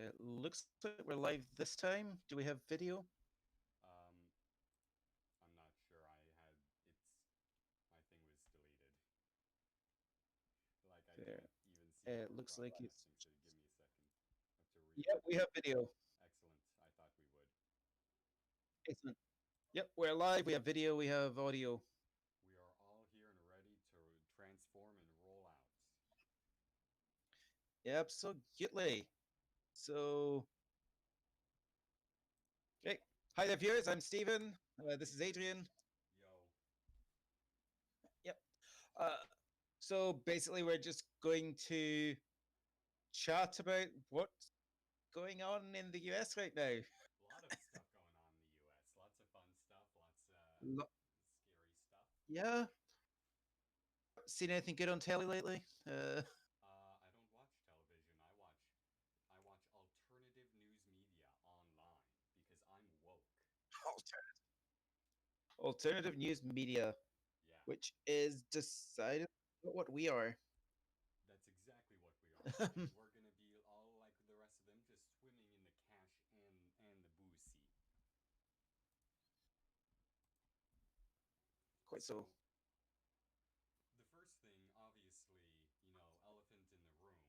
It looks like we're live this time. Do we have video? I'm not sure. My thing was deleted. Like, I There. can't even see that It we're looks like it's. broadcasting, so give me a second. I have to Yep, we have re-upload. video. Excellent. I thought we would. Excellent. Yep, we're live. We have video. We have audio. We are all here and ready to transform and roll out. Absolutely. So, okay. Hi there, viewers. I'm Steven. This is Adrian. Yo. Yep. So basically, we're just going to chat about what's going on in the US right now. A lot of stuff going on in the US. Lots of fun stuff. Lots of Lo- scary stuff. yeah. Seen anything good on telly lately? I don't watch television. I watch alternative news media online because I'm woke. Alternative news media, Yeah. which is decided what we are. That's exactly what we are, and we're gonna be all like the rest of them, just swimming in the cash and the boozy. Quite so. So the first thing, obviously, elephant in the room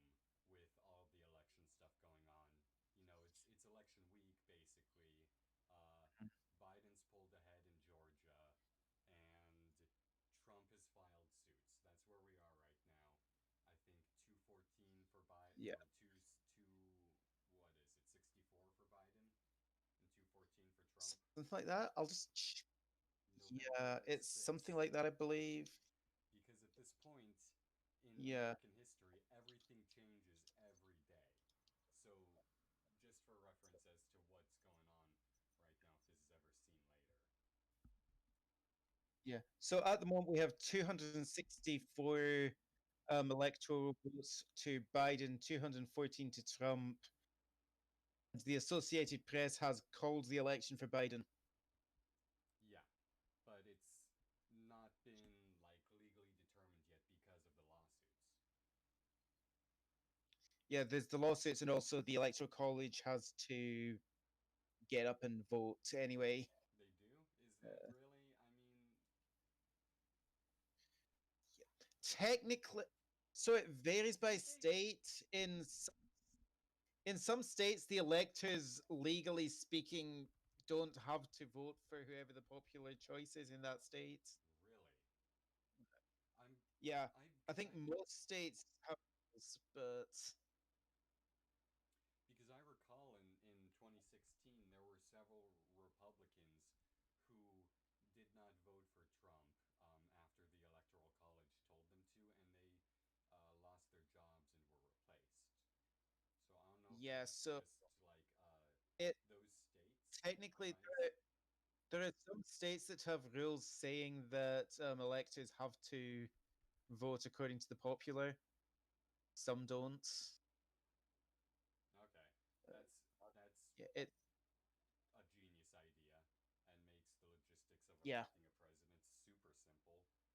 with all the election stuff going on. It's election week basically. Uh, Biden's pulled ahead in Georgia, and Trump has filed suits. That's where we are right now. I think 214 for Biden. Yeah, No, two. What is it? 64 for Biden and 214 for Trump. something like that. I'll just. Yeah, November it's something 6th. like that, I believe. Because at this point in Yeah, American history, everything changes every day. So, just for reference as to what's going on right now, if this is ever seen later. yeah. So at the moment, we have 264 electoral votes to Biden, 214 to Trump. The Associated Press has called the election for Biden. Yeah, but it's not been like legally determined yet because of the lawsuits. Yeah, there's the lawsuits, and also the Electoral College has to get up and vote anyway. They do? Is that really? I mean, Technically, so it varies by didn't they? state. In some states, the electors, legally speaking, don't have to vote for whoever the popular choice is in that state. Really? I'm. Yeah, I I because think I most states have those, but because I recall in 2016 there were several Republicans who did not vote for Trump after the Electoral College told them to, and they lost their jobs and were replaced. So I don't know if yeah, that's so just like it those states, technically right? there are some states that have rules saying that electors have to vote according to the popular. Some don't. Okay, that's Yeah, it. a genius idea and makes the logistics of Yeah. electing a president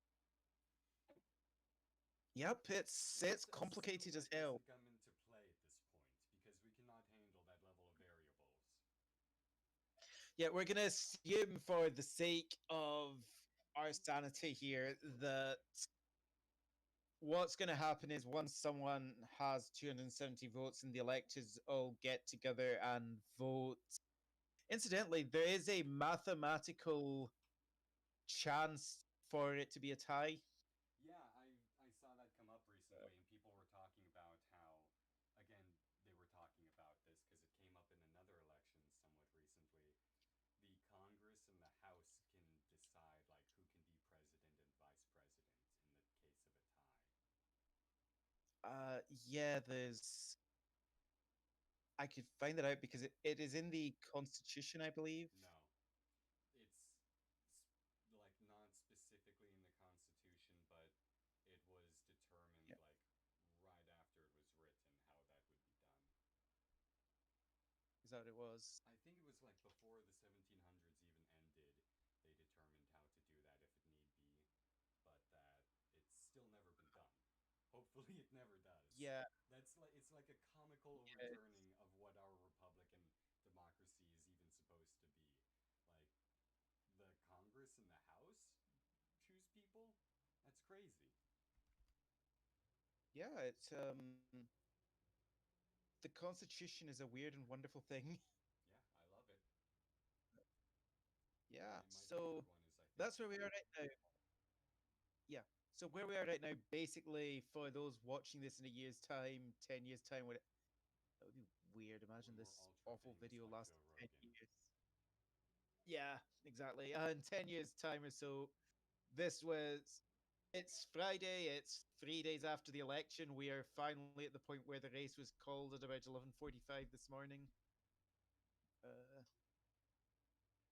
super simple. Yep. It's What complicated as what hell. doesn't come into play at this point because we cannot handle that level of variables. Yeah, we're gonna assume for the sake of our sanity here that what's going to happen is once someone has 270 votes and the electors all get together and vote. Incidentally, there is a mathematical chance for it to be a tie. Yeah, I saw that come up recently, and people were talking about how, again, they were talking about this because it came up in another election somewhat recently. The Congress and the House can decide like who can be president and vice president in the case of a tie. Yeah, there's. I could find that out because it is in the Constitution, I believe. No, it's like not specifically in the Constitution, but it was determined Yeah. like right after it was written how that would be done. Is that what it was? I think it was like before the 1700s even ended, they determined how to do that if it need be, but that it's still never been done. Hopefully, it never does. Yeah, It's like a comical yeah, overturning of what our people? That's crazy. Yeah, the Constitution is a weird and wonderful thing. Yeah, I love it. Yeah, My so favorite one is, I think, that's the where we are right now. Constitution. Yeah. So where we are right now, basically, for those watching this in a year's time, 10 years time, what that would be weird. Imagine When we're this ultra awful famous video like Joe lasted ten Rogan. years. Yeah, exactly. In 10 years' time or so, this was. It's Friday. It's 3 days after the election. We are finally at the point where the race was called at about 11:45 this morning. Uh,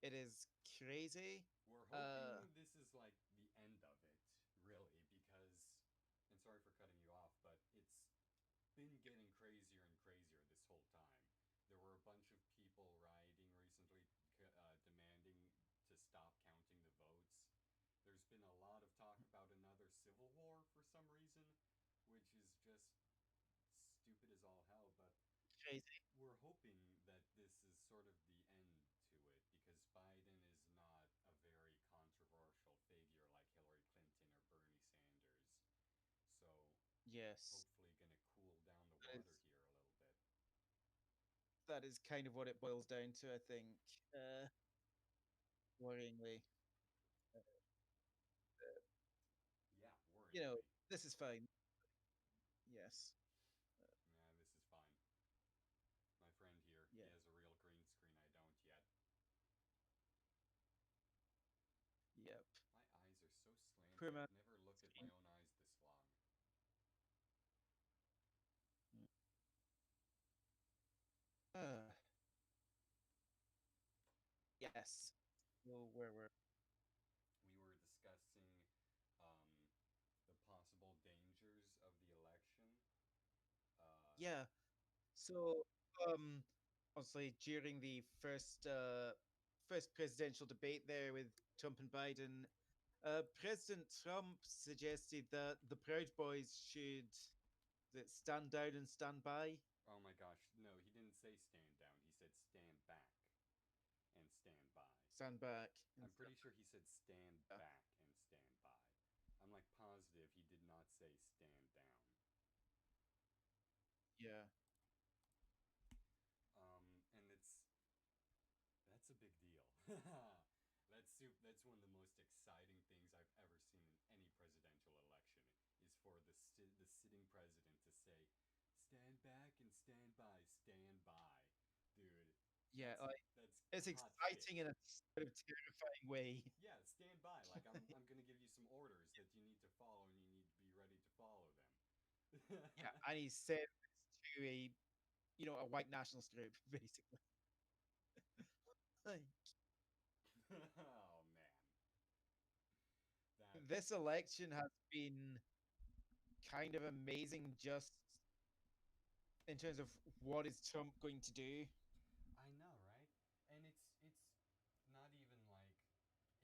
it is crazy. We're Uh, hoping this is like the end of it, really, because, and sorry for cutting you off, but it's been getting crazier and crazier this whole time. There were a bunch of people rioting recently, demanding to stop counting the votes. There's been a lot of talk about another civil war for some reason, which is just stupid as all hell, but crazy. we're hoping that this is sort of the end to it because Biden is not a very controversial figure like Hillary Clinton or Bernie Sanders. So Yes, hopefully going to cool down the that water is here a little bit. that is kind of what it boils down to. I think, uh, worryingly, uh, Yeah, you know, worryingly. this is fine. Yes. Yeah, this is fine. My friend here, he Yeah. has a real green screen. I don't yet. Yep. My eyes are so Poor slanty. man. I've never looked at my own eyes this long. Mm. Uh, yes. Well, where were? We were discussing um, the possible dangers of the election. Uh, Yeah. So, um, obviously during the first presidential debate there with Trump and Biden, President Trump suggested that the Proud Boys should stand down and stand by, oh my gosh, no, he didn't say stand down. He said stand back and stand by. stand back, and I'm stand. pretty sure he said stand Yeah. back and stand by. I'm like positive he did not say stand down. Yeah. And that's a big deal. That's one of the most exciting things I've ever seen in any presidential election is for the sitting president to say, "Stand back and stand by, stand by." Dude, Yeah. Like, that's it's hot exciting shit. in a sort of terrifying way. Yeah, stand by. Like I'm gonna give you some orders that you need to follow, and you need to be ready to follow them. Yeah, and he said this to a white nationalist group, basically. Like, Oh man, that this election has been kind of amazing just in terms of what is Trump going to do. I know, right? And it's not even like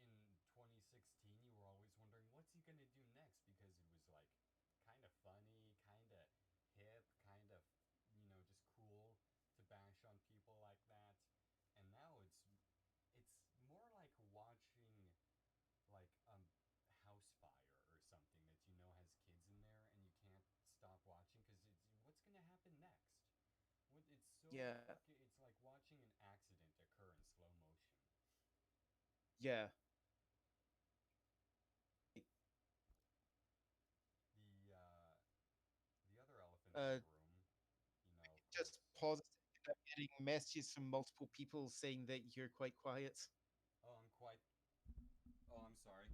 in 2016 you were always wondering what's he gonna do next because it was like kind of funny, kind of hip, kind of just cool to bash on people like that. And now it's more like watching like a house fire or something that has kids in there and you can't stop watching because it's what's gonna happen next. It's so Yeah, fucking. It's like watching an accident occur in slow motion. yeah. The uh, the other elephant in the Uh, room, of just course. pause a second. I'm getting messages from multiple people saying that you're quite quiet. Oh, I'm quite. Oh, I'm sorry.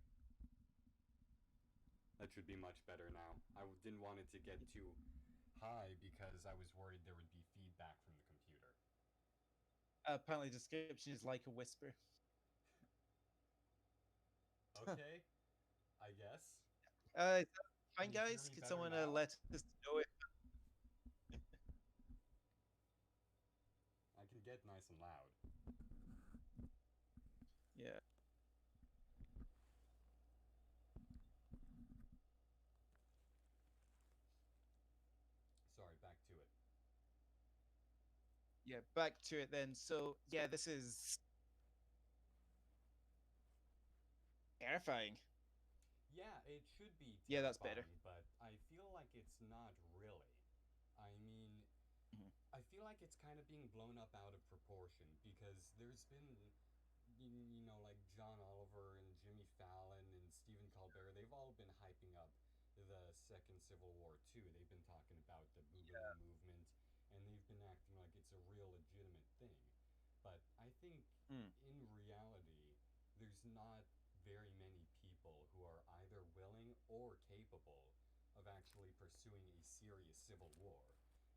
That should be much better now. Didn't want it to get too high because I was worried there would be feedback from the computer. Apparently, description is like a whisper. Okay, I guess. Is that Can fine, you hear guys? me Could better someone now? let us know it? I can get nice and loud. Yeah, Sorry, back to it. yeah. Back to it then. So, yeah, this is terrifying. Yeah, it should be Yeah, that's better. terrifying, but I feel like it's not really. I mean, Mhm. I feel like it's kind of being blown up out of proportion because there's been, you know, like John Oliver and Jimmy Fallon and Stephen Colbert, they've all been hyping up the Second Civil War too. They've been talking about the Boogaloo movement and they've been acting like it's a real legitimate thing. But I think Mm. in reality, there's not very many people who are either willing or capable of actually pursuing a serious civil war.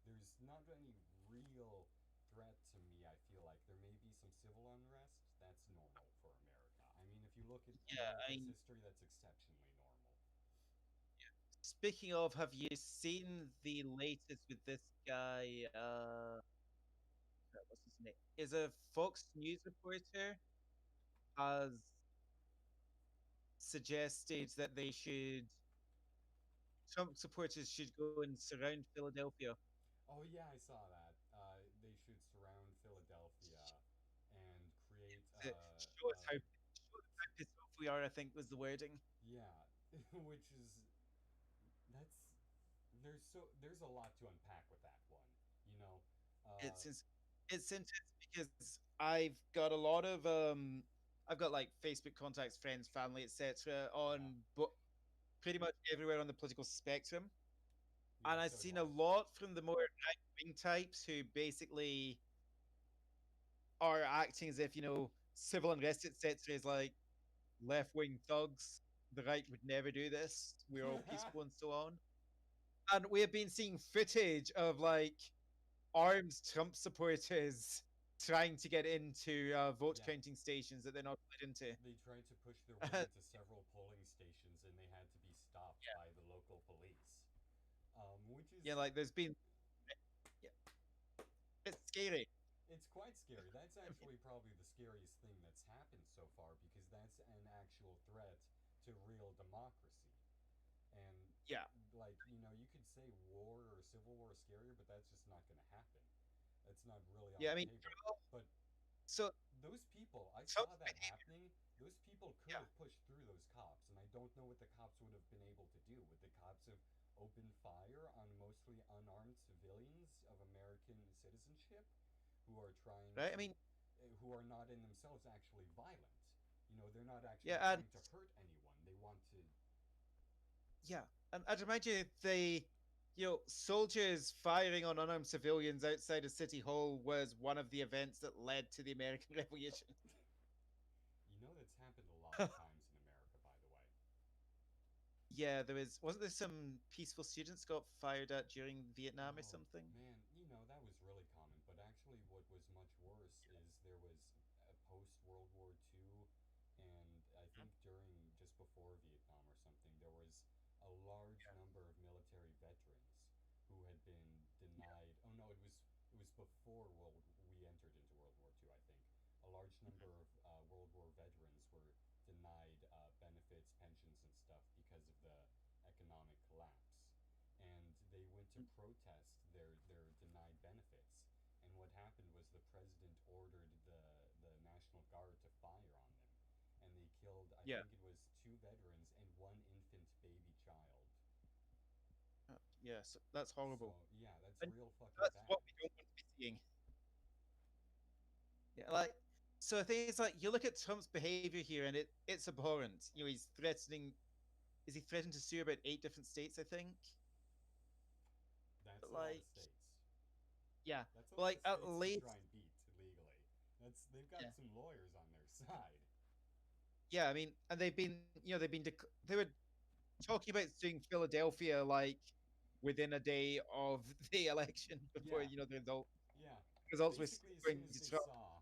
There's not any real threat to me. I feel like there may be some civil unrest. That's normal for America. I mean, if you look at Yeah, America's I history, that's exceptionally normal. speaking of, have you seen the latest with this guy? What's his name? Is a Fox News reporter has suggested that they should Trump supporters should go and surround Philadelphia. Oh yeah, I saw that. They should surround Philadelphia and create To show us how pissed off we are. I think was the wording. yeah, which is that's there's a lot to unpack with that one. You know, uh, It's ins- it's intense because I've got like Facebook contacts, friends, family, etc. yeah, on but pretty much everywhere on the political spectrum. yeah. And I've So do seen a I. lot from the more right wing types who basically are acting as if, civil unrest, etc., is like left wing thugs. The right would never do this. We're all peaceful and so on. And we have been seeing footage of like armed Trump supporters trying to get into vote Yeah, counting stations that they're not let into. they tried to push their way into several polling stations and they had to be stopped by the local police. Which Yeah, is like there's been, yeah, it's scary. it's quite scary. That's I mean, actually probably the scariest thing that's happened so far because that's an actual threat to real democracy. And yeah, like, you know, you could say war or civil war is scarier, but that's just not going to happen. That's not really on yeah. I the mean, table. But so those people, I saw Trump's that behavior. happening. Those people could Yeah, have pushed through those cops, and I don't know what the cops would have been able to do. Would the cops have opened fire on mostly unarmed civilians of American citizenship who are trying right. I to, mean, who are not in themselves actually violent? You know, they're not actually yeah, and trying to hurt anyone. They want to. yeah, and I'd remind you soldiers firing on unarmed civilians outside of City Hall was one of the events that led to the American Revolution. You know, that's happened a lot of times in America, by the way. Yeah, wasn't there some peaceful students got fired at during Vietnam or Oh, something? man, you know, that was really common. But actually, what was much worse is there was a post World War II, and I think during just before Vietnam or something, there was a large number of military veterans who had been denied. Oh no, it was before we entered into World War II, I think. A large number of World War veterans were denied benefits, pensions, and stuff because of the economic collapse and they went to protest their denied benefits. And what happened was the president ordered the National Guard to fire on them. And they killed, I Yeah, think it was two veterans and one infant baby child. yes, that's horrible, So, yeah, that's and real fucking that's what bad. we don't want to be seeing. Yeah, like so. I think it's like you look at Trump's behavior here, and it's abhorrent. He's threatening. Is he threatened to sue about 8 different states? I think. That's But a lot of like, states. yeah, That's a but lot of like at states to try least, and beat legally. They've got yeah, some lawyers on their side. yeah. I mean, and they were talking about suing Philadelphia like within a day of the election before Yeah, the yeah. results were Basically, as soon going as to they Trump. saw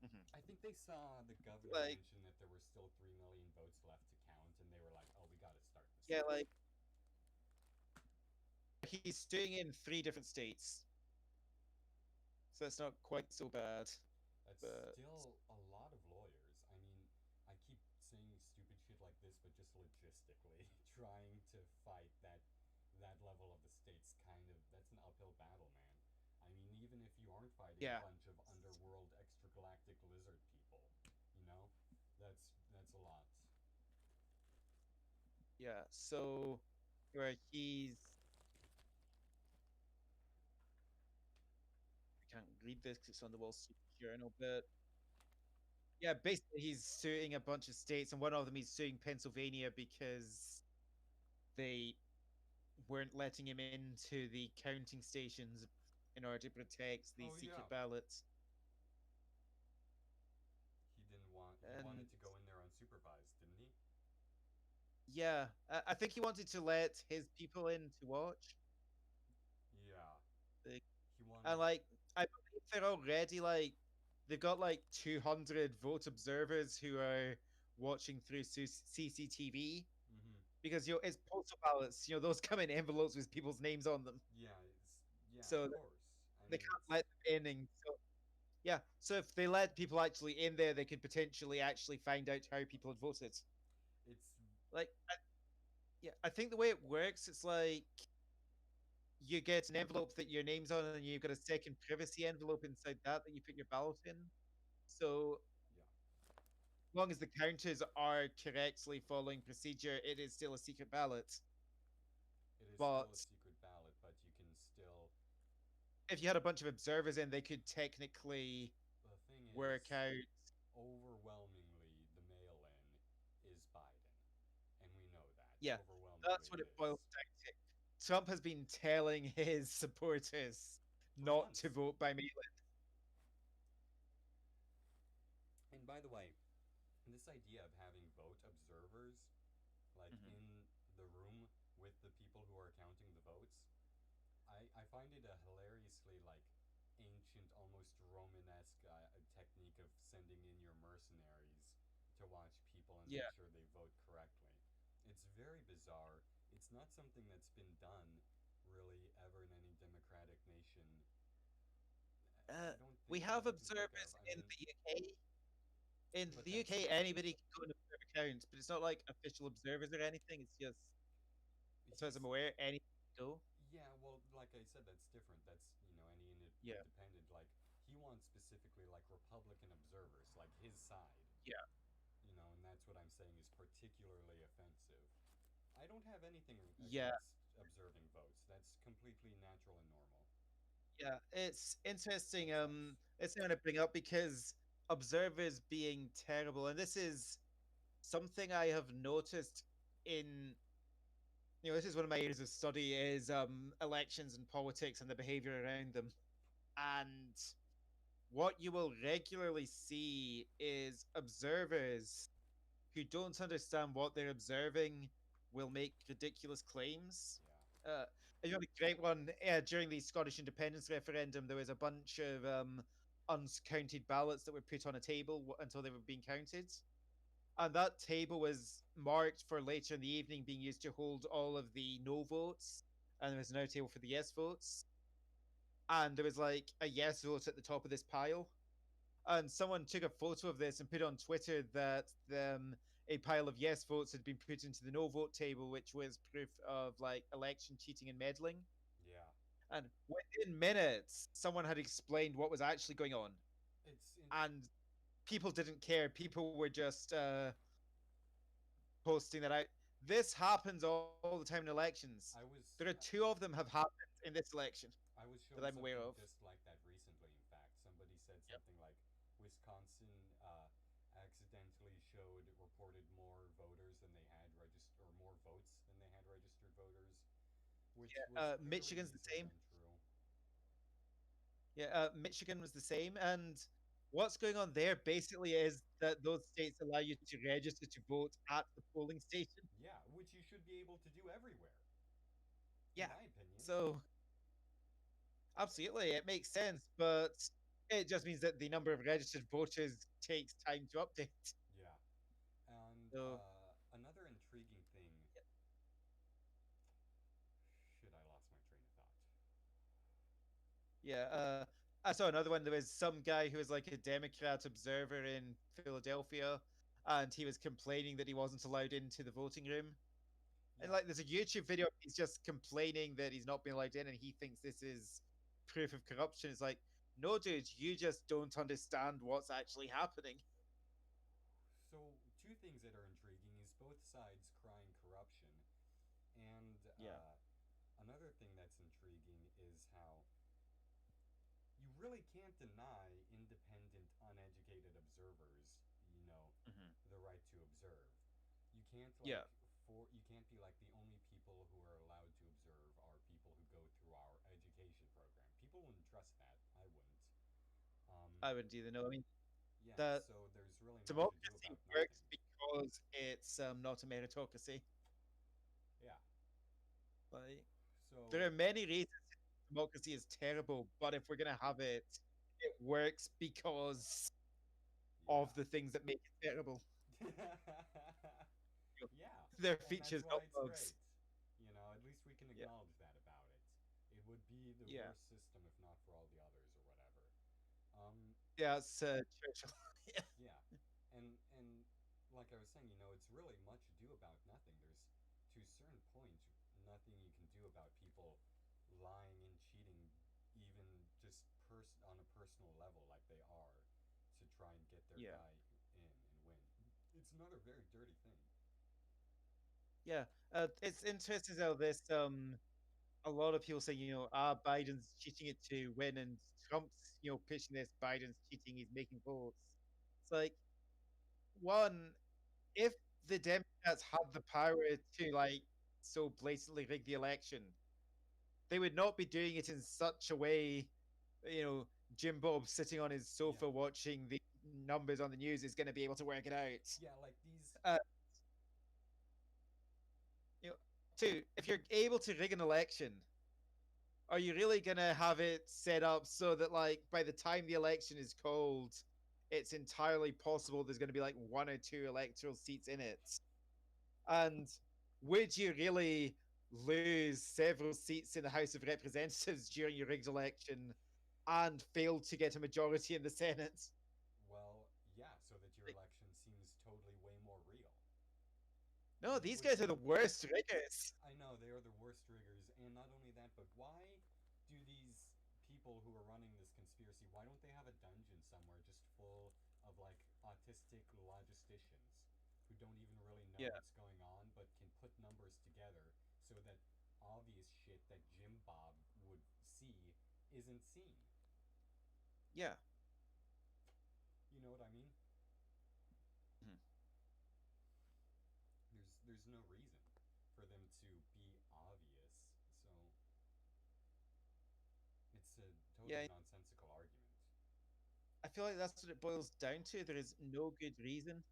Mhm. I think they saw the governor Like, mention that there were still 3 million votes left to count, and they were like, oh, we got to start this yeah, thing. like he's staying in 3 different states, so it's not quite so bad. That's But still a lot of lawyers. I mean, I keep saying stupid shit like this, but just logistically, trying to fight that level of the states that's an uphill battle, man. I mean, even if you aren't fighting a yeah, bunch of underworld extragalactic lizard people, you know, that's a lot. Yeah, so where I can't read this because it's on the Wall Street Journal, but yeah, basically he's suing a bunch of states, and one of them he's suing Pennsylvania because they weren't letting him into the counting stations in order to protect the Oh secret yeah, ballots. he didn't want. He wanted And to go in there unsupervised, didn't he? yeah, I think he wanted to let his people in to watch. Yeah, Like, he and wanted. like, I believe they're already like they've got like 200 vote observers who are watching through CCTV Mm-hmm. because it's postal ballots. Those come in envelopes with people's names on them, Yeah, it's yeah, of so course. I they mean, can't it's let them in. And so yeah, so if they let people actually in there, they could potentially actually find out how people had voted. it's Like, yeah, I think the way it works, it's like you get an envelope that your name's on, and you've got a second privacy envelope inside that you put your ballot in. So yeah, as long as the counters are correctly following procedure, it is still a secret ballot. it is still a But secret ballot, but you can still. if you had a bunch of observers in, they could technically The thing work is, out. overwhelmingly, the mail-in is Biden, and we know that Yeah, overwhelmingly that's what it it boils is. down to. Trump has been telling his supporters For not to months. vote by mail. And by the way, this idea of having vote observers, like Mhm. in the room with the people who are counting the votes, I find it a hilariously like ancient, almost Romanesque technique of sending in your mercenaries to watch people and Yeah, make sure they vote correctly. It's very bizarre. It's not something that's been done really ever in any democratic nation. I don't we think that have I can think of. observers I in mean, the UK. In but the that's UK, different. anybody can go and observe accounts, but it's not like official observers or anything. It's just, as far as I'm He's aware, any go. Yeah, well, like I said, that's different. That's any Yeah, independent. Like he wants specifically like Republican observers, like his side. yeah, And that's what I'm saying is particularly offensive. I don't have anything yeah, against observing votes. That's completely natural and normal. yeah. It's interesting. Makes sense. It's going to bring up because observers being terrible, and this is something I have noticed in. This is one of my areas of study is elections and politics and the behavior around them. And what you will regularly see is observers who don't understand what they're observing will make ridiculous claims. Yeah. Uh, you know, a great one during the Scottish independence referendum, there was a bunch of uncounted ballots that were put on a table until they were being counted. And that table was marked for later in the evening being used to hold all of the no votes. And there was no table for the yes votes. And there was like a yes vote at the top of this pile. And someone took a photo of this and put on Twitter that a pile of yes votes had been put into the no vote table, which was proof of like election cheating and meddling. Yeah. And within minutes, someone had explained what was actually going on, It's in. and people didn't care. People were just posting that out. This happens all the time in elections. I There was are two of them have happened in this election I was that shown I'm aware something of. just like that recently. In fact, somebody said Yep. something like Wisconsin accidentally showed reported more voters than they had registered, or more votes than they had registered voters, which Yeah, was very Michigan's the easily same. untrue. Yeah, Michigan was the same. And what's going on there basically is that those states allow you to register to vote at the polling station. Yeah, which you should be able to do everywhere, in Yeah. my opinion. So absolutely, it makes sense, but it just means that the number of registered voters takes time to update. Yeah, and So another intriguing thing. Shit, I lost my train of thought. yeah, I saw another one. There was some guy who was like a Democrat observer in Philadelphia, and he was complaining that he wasn't allowed into the voting room. And Yeah. like, there's a YouTube video. He's just complaining that he's not being allowed in, and he thinks this is proof of corruption. It's like, no, dude, you just don't understand what's actually happening. So two things that are intriguing is both sides crying corruption, that's intriguing is how you really can't deny independent, uneducated observers, you know, Hmm. the right to observe. You can't Yeah, you can't be like the only people who are allowed to observe are people who go through our education program. People wouldn't trust that. I wouldn't. Um, I wouldn't either know. I mean, yeah, the so there's really much ado democracy about nothing. works because it's not a meritocracy. Yeah. Like, there So are many reasons democracy is terrible, but if we're gonna have it, it works because of yeah. the things that make it terrible. You know, Yeah, their and that's features, why not it's bugs. great. You know, at least we can Yeah, acknowledge that about it. It would be the yeah, worst system if not for all the others or whatever. Um, yeah. It's Churchill. Yeah, yeah, and like I was saying, you know, it's really much ado about nothing. There's to a certain point nothing you can do about people lying and cheating, even just on a personal level, like they are, to try and get their yeah, guy in and win. It's another very dirty thing. yeah. It's interesting how this a lot of people say, Biden's cheating it to win, and Trump's, pitching this, Biden's cheating, he's making votes. It's like, one, if the Democrats had the power to, like, so blatantly rig the election, they would not be doing it in such a way, Jim Bob sitting on his Yeah, sofa watching the numbers on the news is going to be able to work it out. yeah, like these. Uh, you know, Two, if you're able to rig an election, are you really gonna have it set up so that, like, by the time the election is called, it's entirely possible there's gonna be like one or two electoral seats in it? And would you really lose several seats in the House of Representatives during your rigged election and fail to get a majority in the Senate? Well, yeah, so that your Like, election seems totally way more real. no, You these would guys are the think. worst riggers. I know they are the worst riggers, and not only that, but why do these people who are running this conspiracy? Why don't they have a dungeon somewhere just full of like autistic logisticians who don't even really know Yeah, what's going on, but can put numbers together so that obvious shit that Jim Bob would see isn't seen? yeah. You know what I mean? Mhm. There's no reason for them to be obvious. So it's a totally Yeah, nonsensical argument. I feel like that's what it boils down to. There is no good reason.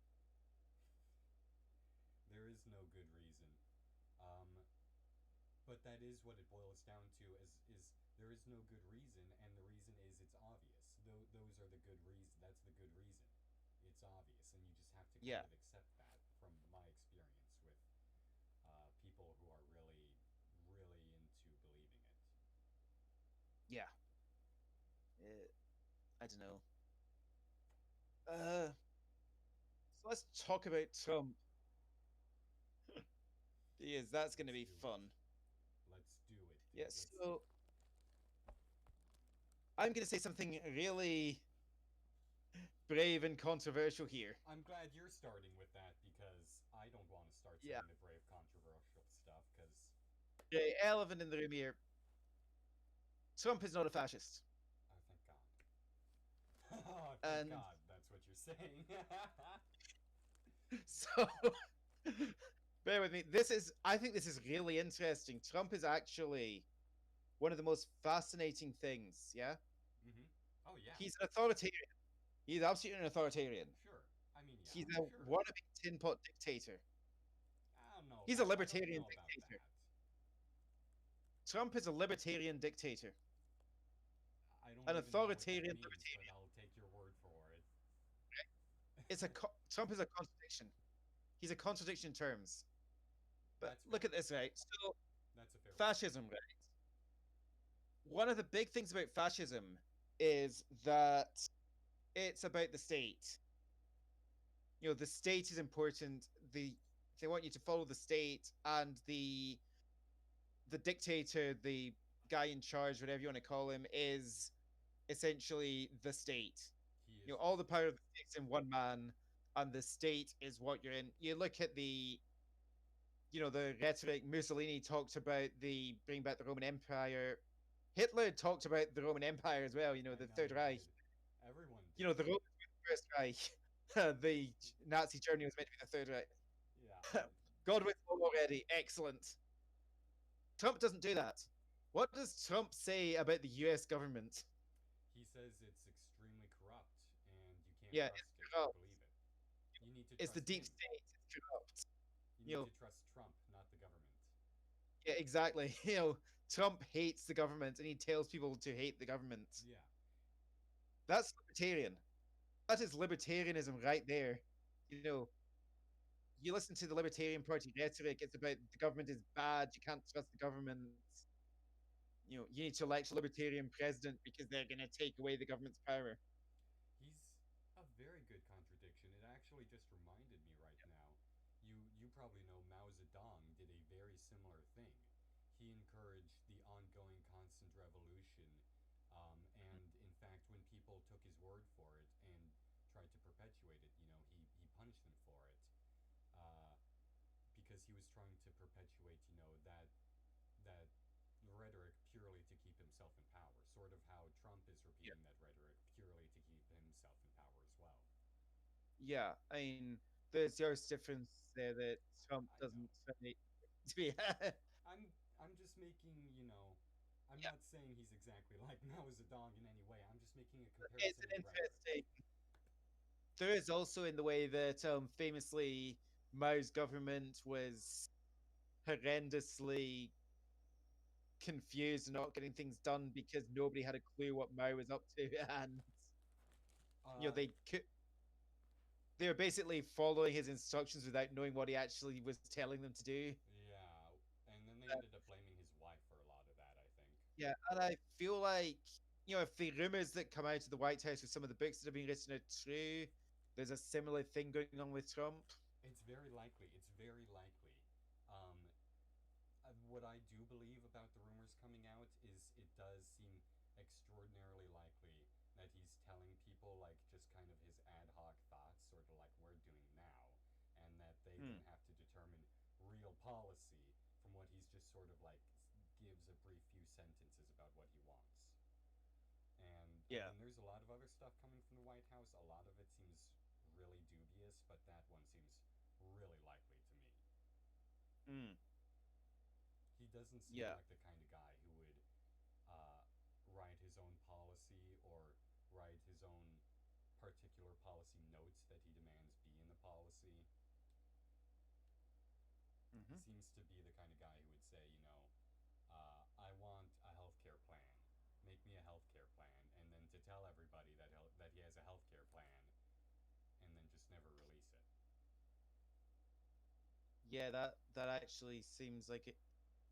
There is no good reason. Um, but that is what it boils down to is there is no good reason, and the reason is it's obvious. Those are the good reason. That's the good reason. It's obvious, and you just have to kind Yeah, of accept that from my experience with people who are really, really into believing it. yeah. Uh, I don't know. Uh, so let's talk about Trump. Because that's going to Let's be do it. fun. Let's do it, dude. Yes. Let's. So I'm going to say something really brave and controversial here. I'm glad you're starting with that because I don't want to start Yeah. saying the brave, controversial stuff because The elephant in the room here. Trump is not a fascist. oh, thank God. Oh, thank And God. That's what you're saying. so bear with me. I think this is really interesting. Trump is actually one of the most fascinating things. Yeah. Mm-hmm. Oh yeah, He's an authoritarian. He's absolutely an authoritarian. sure. I mean, He's yeah, a sure. wannabe tin pot dictator. I don't know He's a about. I don't libertarian know about dictator. that. Trump is a libertarian dictator. I don't An even know what that authoritarian means, but libertarian. I'll take your word for it. Trump is a contradiction. He's a contradiction in terms. But That's look fair. at this, right? So That's a fair way to put it. fascism, right? One of the big things about fascism is that it's about the state. The state is important. They want you to follow the state, and the dictator, the guy in charge, whatever you want to call him, is essentially the state. He is the All the state. power of the state's in one man, and the state is what you're in. You look at the the rhetoric. Mussolini talked about the bring back the Roman Empire. Hitler talked about the Roman Empire as well. I The know Third he Reich. did. Everyone The did. Romans were the First Reich. The Nazi Germany was meant to be the Third Reich. Yeah, and Godwin's already excellent. Trump doesn't do that. What does Trump say about the U.S. government? he says it's extremely corrupt and you can't Yeah, it's trust it or corrupt. believe it. You need to It's the trust deep him. state. It's corrupt. You You need to know, trust Trump, not the government. yeah, exactly. Trump hates the government and he tells people to hate the government. Yeah. That's libertarian. That is libertarianism right there. You know, you listen to the Libertarian Party rhetoric, it's about the government is bad, you can't trust the government. You need to elect a libertarian president because they're going to take away the government's power. He's a very good contradiction. It actually just reminded me right now. You probably know Mao Zedong did a very similar thing. He encouraged the ongoing constant revolution, and in fact, when people took his word for it and tried to perpetuate it, he punished them for it, uh, because he was trying to perpetuate, that rhetoric purely to keep himself in power. Sort of how Trump is Yeah. repeating that rhetoric purely to keep himself in power as well. Yeah. I mean, there's just difference there that Trump I know. doesn't really to be. Yeah. I'm just making, I'm not saying he's exactly like Mao Zedong in any way. I'm just making a It's comparison an in rhetoric. interesting. There is also in the way that famously Mao's government was horrendously confused and not getting things done because nobody had a clue what Mao was up to, and Uh, they were basically following his instructions without knowing what he actually was telling them to do. yeah, and then they ended up blaming his wife for a lot of that, I think. Yeah, and I feel like if the rumors that come out of the White House with some of the books that have been written are true, there's a similar thing going on with Trump. It's very likely. It's very likely. Um, what I do believe about the rumors coming out is it does seem extraordinarily likely that he's telling people like just kind of his ad hoc thoughts, sort of like we're doing now, and that they then Hmm. have to determine real policy from what he's just sort of like gives a brief few sentences about what he wants. And I Yeah. mean, there's a lot of other stuff coming from the White House. A lot of it seems really dubious, but that one seems really likely to me. Hmm. He doesn't seem Yeah. like the kind of guy who would uh, write his own policy or write his own particular policy notes that he demands be in the policy. He Hmm. seems to be the kind of guy who would say, I want a healthcare plan. Make me a healthcare plan, and then to tell everybody that he has a healthcare plan, and then just never release it. Yeah, that actually seems like it.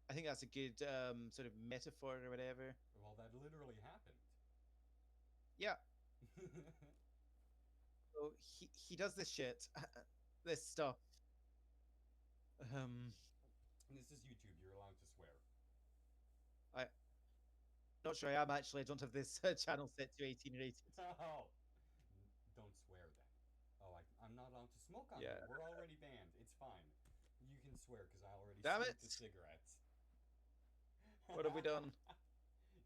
I think that's a good sort of metaphor or whatever. Well, that literally happened. Yeah. So he does this shit, this stuff. Um, And this is YouTube. You're allowed to swear. I not sure I am actually. I don't have this channel set to 18 rated. Oh, don't swear then. Oh, I'm not allowed to smoke on Yeah. here. We're already banned. It's fine. You can swear because I already Damn smoked it! the cigarettes. What have we done?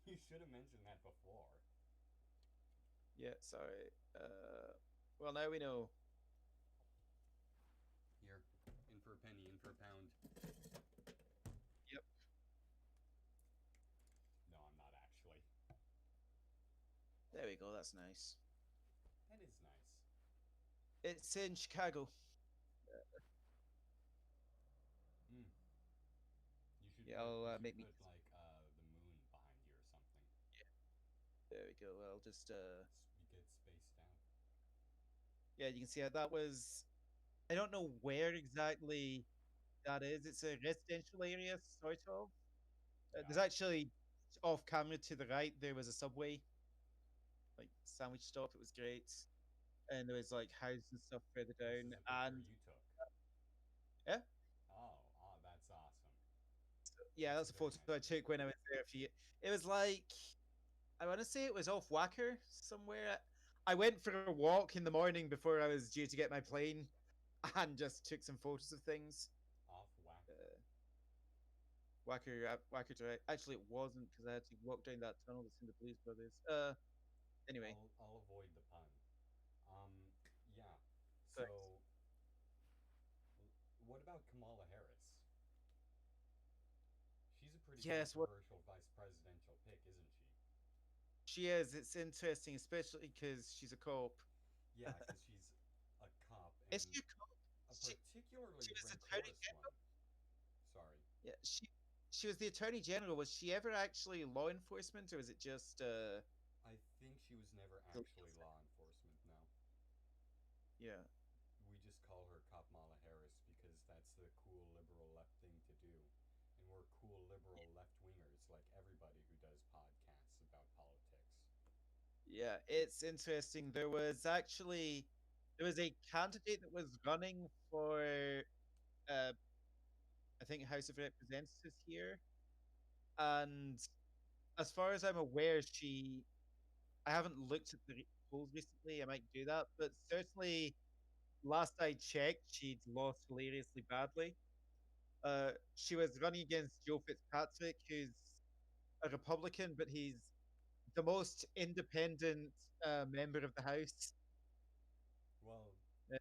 You should have mentioned that before. Yeah, sorry. Well, now we know. Here, in for a penny, in for a pound. Yep. No, I'm not actually. There we go. That's nice. That is nice. It's in Chicago. Mm. You should Yeah, put I'll you should make me. put like the moon behind you or something. Yeah, there we go. I'll just. You get spaced out. Yeah, you can see how that was. I don't know where exactly that is. It's a residential area, sort of. There's Yeah. actually off camera to the right. There was a subway, like sandwich stop. It was great, and there was like houses and stuff further This down. is a picture And you took. yeah, Oh, that's awesome. yeah, That's a that's a very photo nice I took picture. when I was there. It was like I want to say it was off Wacker somewhere. I went for a walk in the morning before I was due to get my plane, and just took some photos of things. Off whacker. Whacker direct. Actually, it wasn't because I had to walk down that tunnel that's in the Blues Brothers. Anyway, I'll avoid the pun. Yeah. thanks. So, what about Kamala Harris? She's a pretty Yes, what controversial vice presidential pick, isn't she? she is. It's interesting, especially because she's a cop. Yeah, because she's a cop Is and she a cop? a She particularly was attorney rancorous one. general. Sorry. Yeah, she was the attorney general. Was she ever actually law enforcement, or was it just I think she was never the actually legal side? law enforcement, no. Yeah, We just call her Kamala Harris because that's the cool liberal left thing to do. And we're cool liberal left wingers like everybody who does podcasts about politics. yeah. It's interesting. There was a candidate that was running for uh I think House of Representatives here, and as far as I'm aware, I haven't looked at the polls recently. I might do that, but certainly last I checked, she'd lost hilariously badly. She was running against Joe Fitzpatrick, who's a Republican, but he's the most independent member of the House. Well, Uh,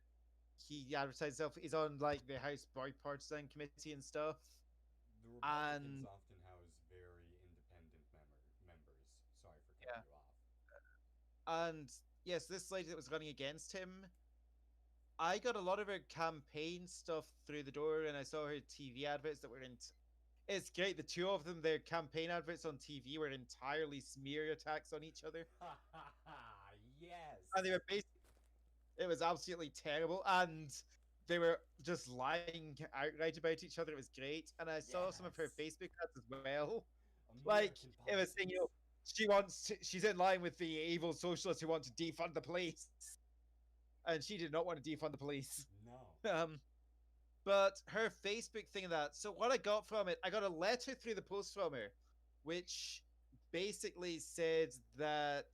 he advertised himself. He's on like the House bipartisan committee and stuff. the Republicans And often house very independent members. Sorry for cutting yeah, you off. and yes, this lady that was running against him, I got a lot of her campaign stuff through the door, and I saw her TV adverts that were in. It's great. The two of them, their campaign adverts on TV were entirely smear attacks on each other, Ha ha ha! and they Yes! were basically. It was absolutely terrible, and they were just lying outright about each other. It was great, and I saw some of her Yes! Facebook ads as well. Like American it was saying, politics. she's in line with the evil socialists who want to defund the police, and she did not want to defund the police. No. Um, but her Facebook thing and that. So what I got from it, I got a letter through the post from her, which basically said that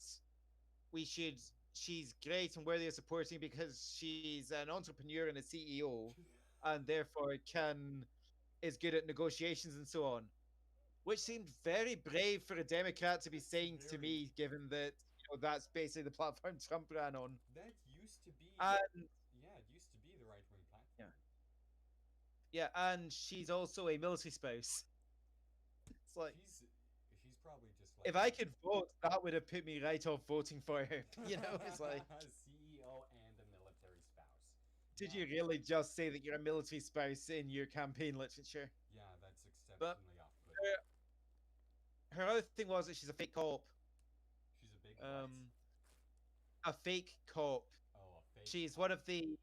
we should. She's great and worthy of supporting because she's an entrepreneur and a CEO, and therefore can is good at negotiations and so on. Which seemed very brave for a Democrat to be That's saying to very. me, given that that's basically the platform Trump ran on. That used to be. And Yeah, it used to be the right wing yeah, platform. yeah, and she's also a military spouse. It's like She's she's probably just like if I could vote, that would have put me right off voting for her. It's like, CEO and a military spouse. did Yeah, you really just say that you're a military spouse in your campaign literature? yeah, that's But exceptionally off-putting. her, her other thing was that she's a fake cop. She's a big what? Um, a fake cop. Oh, a fake She's one cop. of the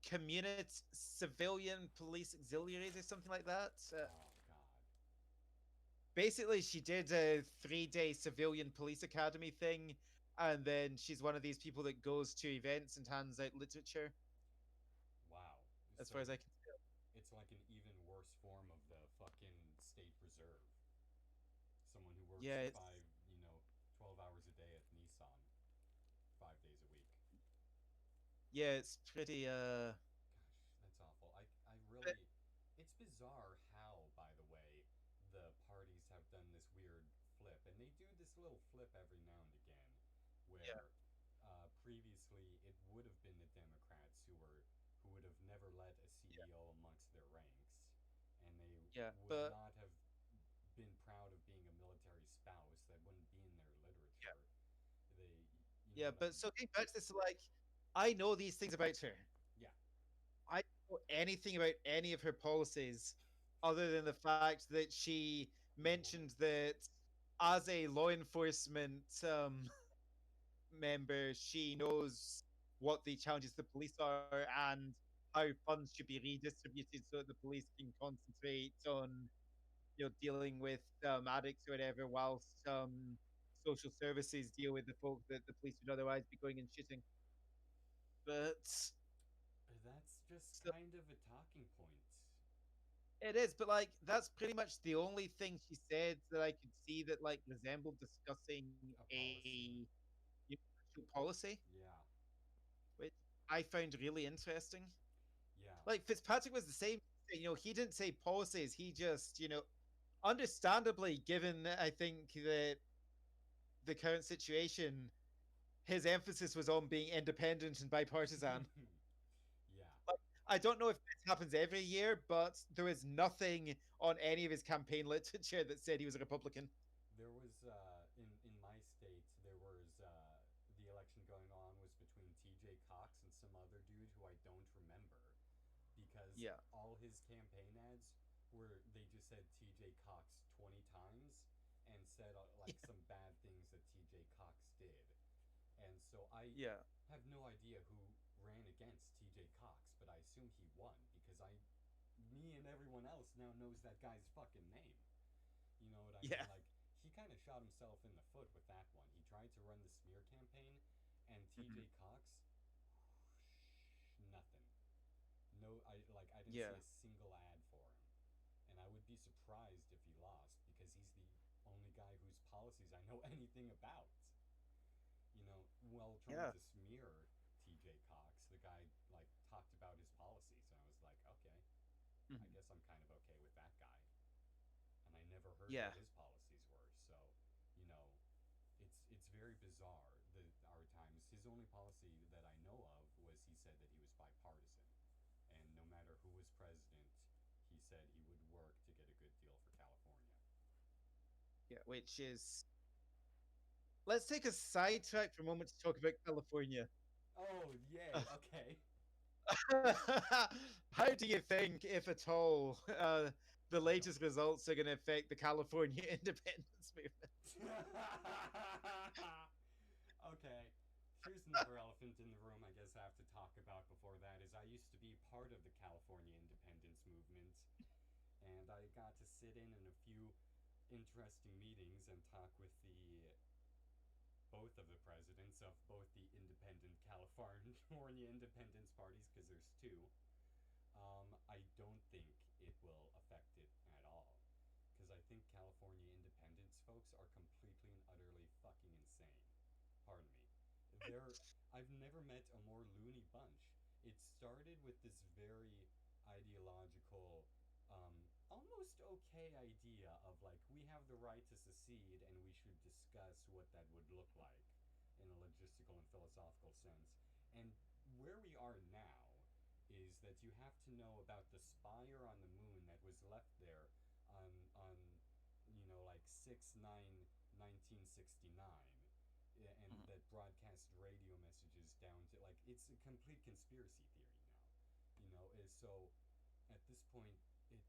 community civilian police auxiliaries or something like that. Oh God. Basically, she did a 3-day civilian police academy thing, and then she's one of these people that goes to events and hands out literature, Wow. as far as So I can tell. it's like an even worse form of the fucking state reserve. Someone who works Yeah, five, 12 hours a day at Nissan, 5 days a week. it's pretty Gosh, that's awful. I but really. It's bizarre how, by the way, the parties have done this weird flip. And they do this little flip every now and again yeah, where previously it would have been the Democrats who would have never let a yeah, CEO amongst their ranks. And they yeah. would But not have been proud of being a military spouse. That wouldn't be in their yeah, literature. They, you know yeah. what I But mean? so getting back to this, like, I know these things about her. Yeah. I don't know anything about any of her policies other than the fact that she mentioned that as a law enforcement member, she knows what the challenges the police are and how funds should be redistributed so that the police can concentrate on dealing with addicts or whatever, whilst social services deal with the folk that the police would otherwise be going and shooting. But That's just so kind of a talking point. it is, but like that's pretty much the only thing she said that I could see that like resembled discussing A a policy. actual policy, Yeah. which I found really interesting. Yeah. Like Fitzpatrick was the same. He didn't say policies. He just understandably, given I think that the current situation, his emphasis was on being independent and bipartisan. Yeah. Like, I don't know if this happens every year, but there is nothing on any of his campaign literature that said he was a Republican. There was in my state there was the election going on was between T.J. Cox and some other dude who I don't remember because Yeah. all his campaign ads were they just said T.J. Cox 20 times and said like some bad things that T.J. Cox did. And so I Yeah. have no idea who ran against T.J. Cox, but I assume he won because me and everyone else now knows that guy's fucking name. You know what I mean? Yeah. Like he kind of shot himself in the foot with that one. He tried to run the smear campaign, and Mhm. T.J. Cox, nothing. No, I didn't see Yeah. a single ad for him, and I would be surprised if he lost because he's the only guy whose policies I know anything about. You know, while trying Yeah. to smear T.J. Cox, the guy like talked about his policies, and I was like, okay, I Mhm. guess I'm kind of okay with that guy. And I never heard what Yeah. his policies were. So, you know, it's very bizarre the our times. His only policy that I know of was he said that he was bipartisan, and no matter who was president, he said he would work to get a good deal for California. Yeah. Which is, let's take a sidetrack for a moment to talk about California. Oh, yay! Okay. How do you think, if at all, the I don't latest results are going to affect the California independence movement? Okay. Here's another elephant in the room I guess I have to talk about before that is I used to be part of the California independence movement and I got to sit in a few interesting meetings and talk with the both of the presidents of both the independent California independence parties because there's two. I don't think it will affect it at all because I think California independence folks are completely and utterly fucking insane. Pardon me. They're I've never met a more loony bunch. It started with this very ideological, almost okay idea of like we have the right to secede and we should discuss what that would look like in a logistical and philosophical sense. And where we are now is that you have to know about the spire on the moon that was left there on like 6/9 1969 and Mhm. that broadcast radio messages down to like it's a complete conspiracy theory now. Is so at this point it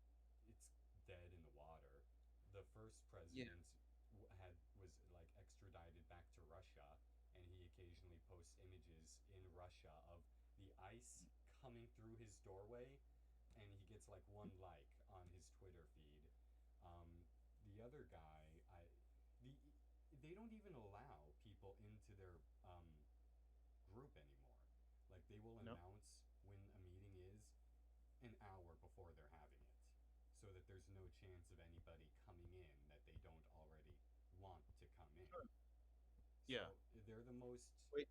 it's dead in the water. The first Yeah. president had was like extradited back to Russia, and he occasionally posts images in Russia of the ice coming through his doorway, and he gets like one like on his Twitter feed. Um, the other guy, the they don't even allow people into their group anymore. Like they will No. announce when a meeting is an hour before they're having it, so that there's no chance of anybody coming in that they don't already want to come in. Yeah. So they're the most Which,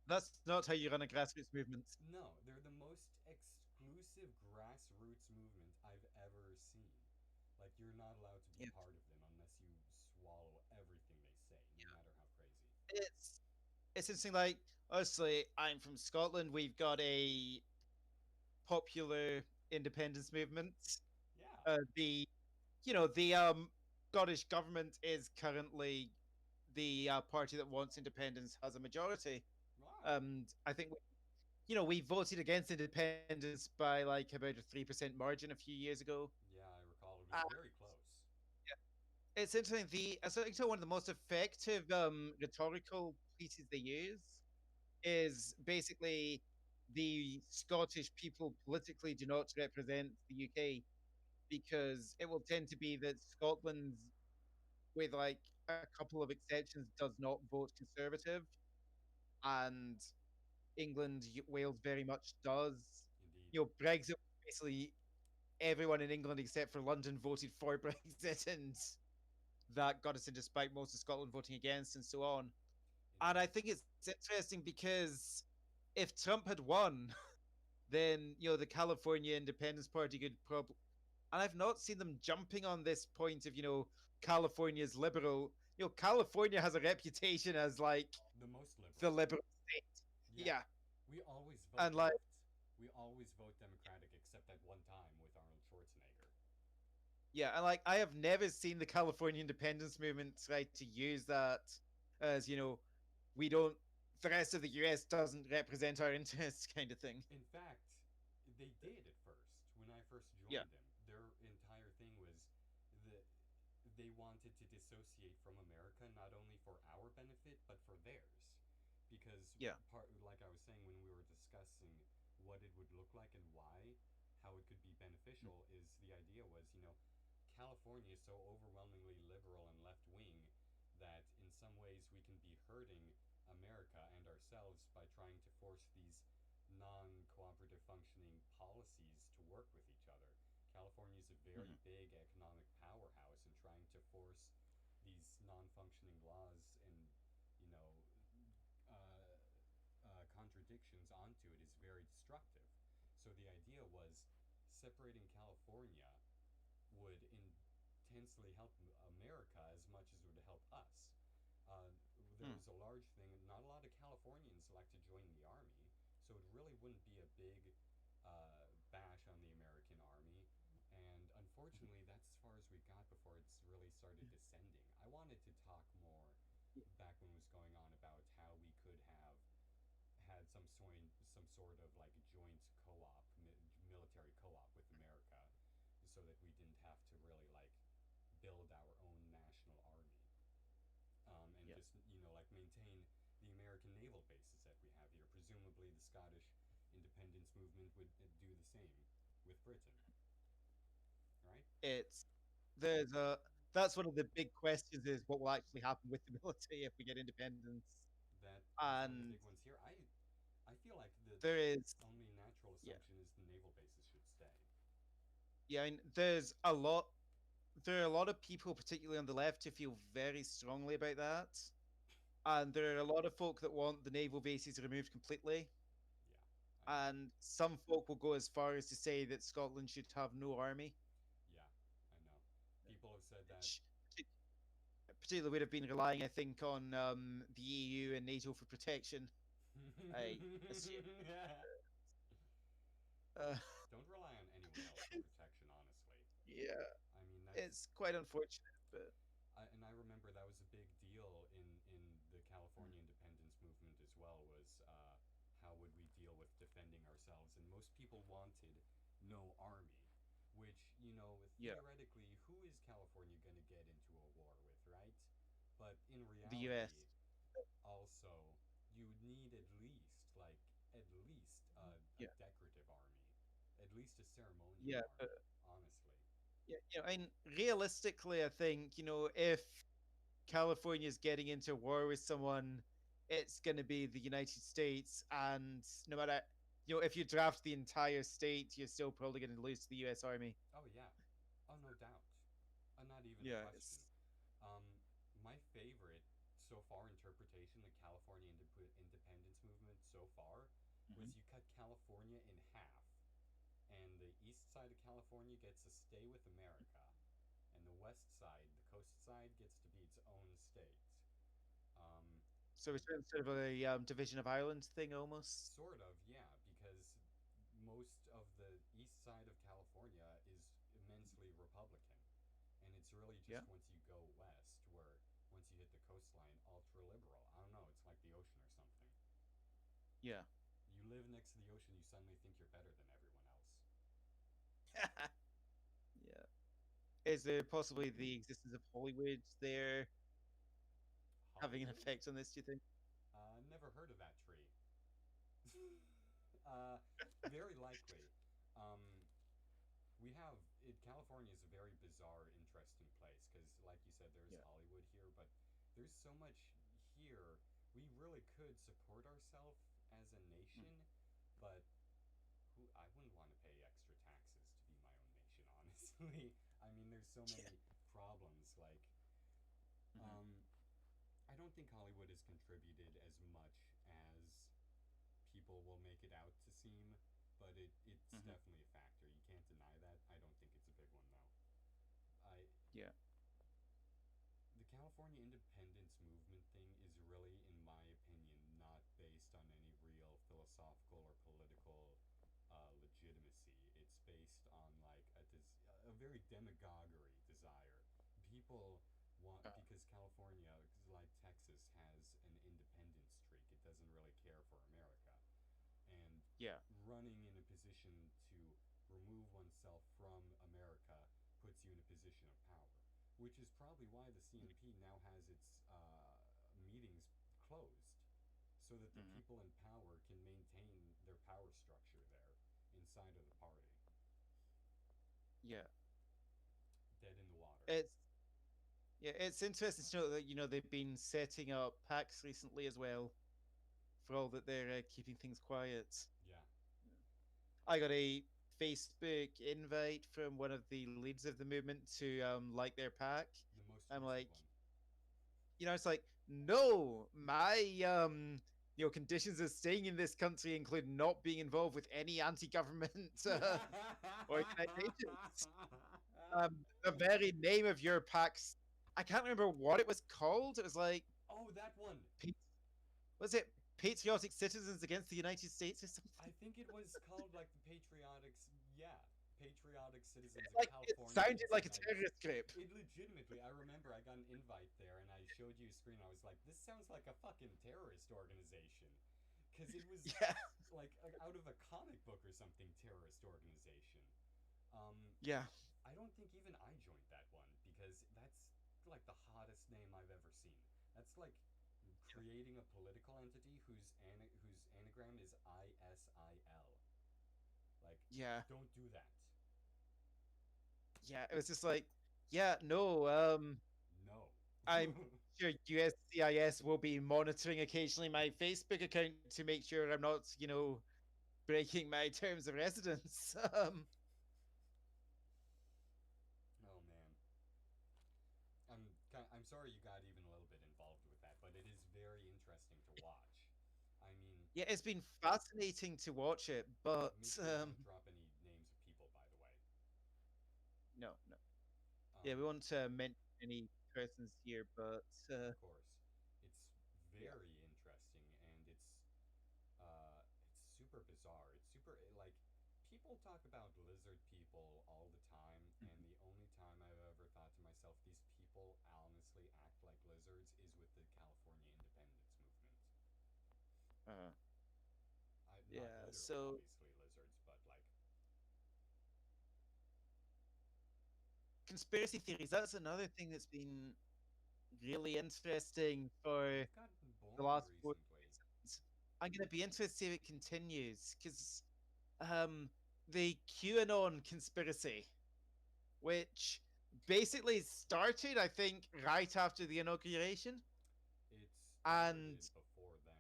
that's not how you run a grassroots movement. no, they're the most exclusive grassroots movement I've ever seen. Like you're not allowed to be Yeah. part of them unless you swallow everything they say, no matter how crazy. It's it's interesting. Like, honestly, I'm from Scotland. We've got a popular independence movement. Yeah. The the Scottish government is currently the party that wants independence has a majority, Wow. and I think we voted against independence by like about a 3% margin a few years ago. Yeah, I recall it was Uh, very close. it's interesting. One of the most effective rhetorical pieces they use is basically the Scottish people politically do not represent the UK, because it will tend to be that Scotland, with like a couple of exceptions, does not vote Conservative, and England, Wales very much does. Indeed. Brexit, basically everyone in England except for London voted for Brexit, and that got us in despite most of Scotland voting against, and so on. And I Indeed. think it's interesting because if Trump had won, then the California Independence Party could probably and I've not seen them jumping on this point of California's liberal. California has a reputation as like The most the liberal. liberal state. Yeah. Yeah, We always vote and like left. We always vote Democratic, except at one time with Arnold Schwarzenegger. yeah, and like I have never seen the California independence movement try to use that as we don't. The rest of the U.S. doesn't represent our interests, kind of thing. In fact, they did at first. When I first Yeah, joined them, their entire thing was that they wanted to dissociate from America not only for our benefit but for theirs. Because yeah, part, like I was saying when we were discussing what it would look like and why, how it could be beneficial, is the idea was, California is so overwhelmingly liberal and left wing that in some ways we can be hurting America and ourselves by trying to force these non cooperative functioning policies to work with each other. California is a very mhm, big economic powerhouse, and trying to force these non functioning laws and, you know, contradictions onto it is very destructive. So the idea was separating California would intensely help America as much as it would help us. Uh, there mm, was a large thing, not a lot of Californians like to join the army, so it really wouldn't be a big bash on the American army. And mhm. unfortunately, that's as far as we got before it's really started descending. I wanted to talk more back when it was going on about how we could have had some sort of like joint co-op, military co-op with America, so that we didn't have to really like build our own national army, and Yeah, just like maintain the American naval bases that we have here. Presumably, the Scottish independence movement would do the same with Britain, right? it's there's a that's one of the big questions is what will actually happen with the military if we get independence. That is one of the And big ones here. I feel like the there is only natural yeah, assumption is the naval bases should stay. yeah, and there are a lot of people, particularly on the left, who feel very strongly about that. And there are a lot of folk that want the naval bases removed completely. Yeah, I know. And some folk will go as far as to say that Scotland should have no army, Yeah, I know. People have said that. which particularly would have been relying, I think, on the EU and NATO for protection. I assume. Yeah. Uh, Don't rely on anyone else for protection, honestly. yeah, I mean, that's it's quite unfortunate, but and I remember that was a big deal in the California independence movement as well. Was how would we deal with defending ourselves? And most people wanted no army, which yeah, theoretically, who is California going to get into a war with, right? But in the reality, US. also you need at least a Yeah, decorative army, at least a ceremonial yeah, but army. Honestly, yeah, I mean, realistically, I think if California's getting into war with someone, it's going to be the United States, and no matter if you draft the entire state, you're still probably going to lose to the U.S. Army. oh yeah, oh no doubt, not even a Yeah, question. it's Um, my favorite so far interpretation of the California independence movement so far Mhm. was you cut California in half, and the east side of California gets to stay with America, and the west side, the coast side, gets to be its own state. Um, so it's sort of a division of Ireland thing almost. Sort of, yeah, because most of the east side of California is immensely Republican. And it's really Yeah, just once you go west, where once you hit the coastline, ultra liberal. I don't know, it's like the ocean or something. yeah, You live next to the ocean, you suddenly think you're better than everyone else. yeah. Is there possibly the existence of Hollywood there having an Hollywood? effect on this? Do you think? Never heard of that tree. uh, very likely. Um, we have California is a very bizarre, interesting place because, like you said, there's Yeah. Hollywood here, but there's so much here. We really could support ourselves as a Mm. nation, but I wouldn't want to pay extra taxes to be my own nation, honestly. I mean, there's so Yeah. many problems. Like, Mhm. um, I don't think Hollywood has contributed as much as people will make it out to seem, but it's Mhm. definitely a factor. You can't deny that. I don't think it's a big one Yeah. The California independence movement thing is really, in my opinion, not based on any real philosophical or political legitimacy. It's based on like a very demagoguery desire. People want, because California, like Texas, has an independence streak. It doesn't really care for America, and Yeah. running in a position to remove oneself from America puts you in a position of power, which is probably why the CNP now has its meetings closed, so that the Mm-hmm. people in power can maintain their power structure there inside of the party. Yeah. Dead in the water. It's yeah, it's interesting to know that they've been setting up packs recently as well for all that they're keeping things quiet. Yeah, I got a Facebook invite from one of the leaders of the movement to like their pack. the most I'm recent like, one. it's like, no, my conditions of staying in this country include not being involved with any anti-government organizations. The very name of your packs, I can't remember what it was called. It was like, Oh, that one. was it Patriotic Citizens Against the United States or I something? think it was called like the Patriotics. Yeah, Patriotic Citizens of Like, it California sounded against the like a United States. terrorist group. It legitimately, I remember I got an invite there and I showed you a screen. I was like, this sounds like a fucking terrorist organization. Because it was Yeah, like out of a comic book or something, terrorist organization. Um, yeah, I don't think even I joined that one because that's like the hottest name I've ever seen. That's like creating a political entity whose anagram is ISIL. Like, yeah, don't do that. yeah. It was just like, yeah, no. No. I'm sure USCIS will be monitoring occasionally my Facebook account to make sure I'm not, breaking my terms of residence. Oh man. I'm sorry you got even a little bit involved with that, but it is very interesting to watch. I mean, Yeah, it's been fascinating to watch it, make but sure we don't drop any names of people, by the way. no, no. Yeah, we Um, won't mention any persons here, but of course, it's yeah. very interesting and it's super bizarre. It's super like people talk about lizard people all the time, and Mhm. the only time I've ever thought to myself, these people honestly act like lizards, is with the California independence movement. Uh, Not yeah, literally, so obviously, lizards, but like, conspiracy theories, that's another thing that's been really interesting for they've gotten the boring last 4 recently. years. I'm gonna be interested to see if it continues because um, the QAnon conspiracy, which basically started, I think, right after the inauguration. It And started before then.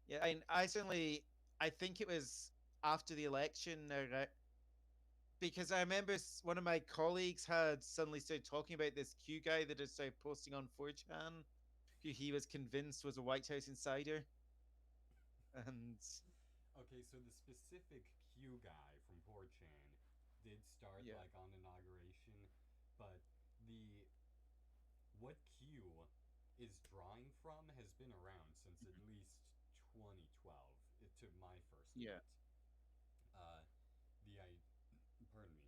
yeah, I think it was after the election, because I remember one of my colleagues had suddenly started talking about this Q guy that had started posting on 4chan, who he was convinced was a White House insider. And Okay, so the specific Q guy from 4chan did start yeah, like on inauguration, but the what Q is drawing from has been around since at least 2012 to my first yeah, hit. Uh, the I, pardon me.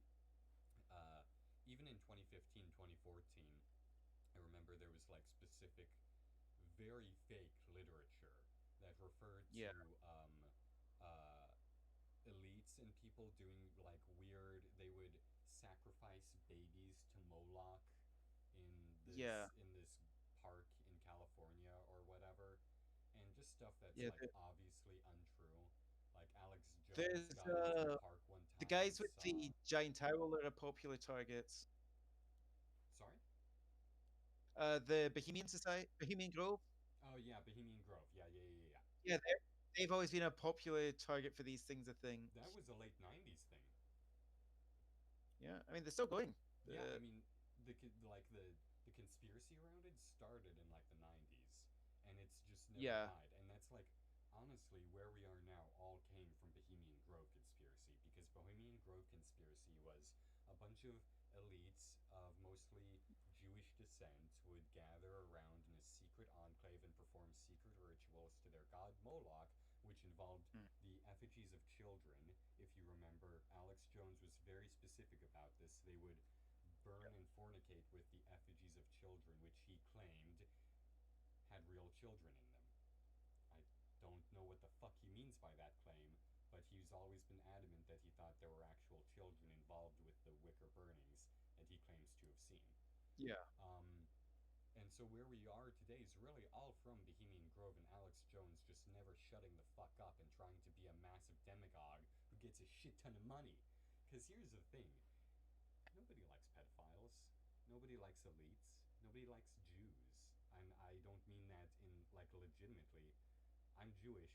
Uh, Even in 2015, 2014, I remember there was like specific, very fake literature that referred yeah, to uh, elites and people doing like weird. They would sacrifice babies to Moloch yeah, in this park in California or whatever, and just stuff that's yeah. like obviously untrue. Like Alex Jones There's got into a park one the time and guys with saw. the giant owl are popular targets. Sorry. The Bohemian Society, Bohemian Grove. Oh yeah, Bohemian Grove. Yeah, yeah, yeah, yeah. Yeah, they've always been a popular target for these things, I think. That was a late '90s thing. Yeah, I mean they're still going. Yeah, I The mean the conspiracy around it started in like the '90s, and it's just never yeah, died. And that's like honestly where we are now all came from Bohemian Grove conspiracy, because Bohemian Grove conspiracy was a bunch of elites of mostly Jewish descent would gather around in a secret enclave and perform secret rituals to their god Moloch, which involved Mm. the effigies of children. If you remember, Alex Jones was very specific about this. They would burn and fornicate with the effigies of children, which he claimed had real children in them. I don't know what the fuck he means by that claim, but he's always been adamant that he thought there were actual children involved with the Wicker burnings that he claims to have seen. Yeah. Um, and so where we are today is really all from Bohemian Grove and Alex Jones just never shutting the fuck up and trying to be a massive demagogue who gets a shit ton of money. Because here's the thing, nobody likes pedophiles. Nobody likes elites. Nobody likes Jews. And I don't mean that in like legitimately. I'm Jewish.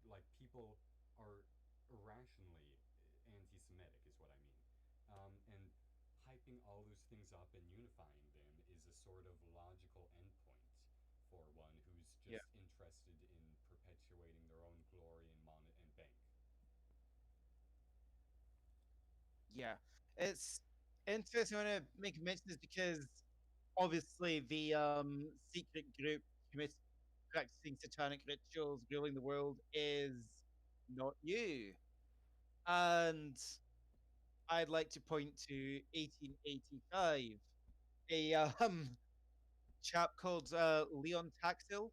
Like people are irrationally anti-Semitic, is what I mean. And hyping all those things up and unifying them is a sort of logical endpoint for one who's Yeah. just interested in perpetuating their own glory and bank. Yeah. It's interesting. I want to make a mention this because obviously the secret group commit practicing satanic rituals, ruling the world is not you. And I'd like to point to 1885. A chap called Leon Taxil,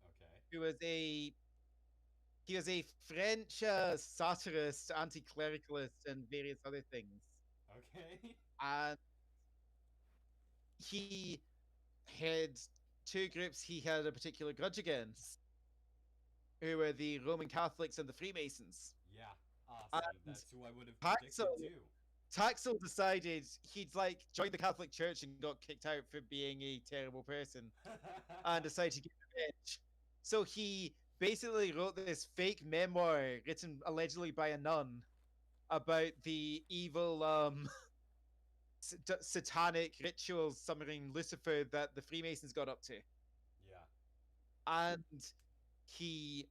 Okay. who was a he was a French satirist, anti-clericalist, and various other things. Okay. And he had two groups he had a particular grudge against, who were the Roman Catholics and the Freemasons. Yeah. Awesome. And That's who I would have predicted Taxil too. Taxil decided he'd like joined the Catholic Church and got kicked out for being a terrible person, and decided to get revenge. So he basically wrote this fake memoir written allegedly by a nun about the evil satanic rituals summoning Lucifer that the Freemasons got up to. Yeah. And he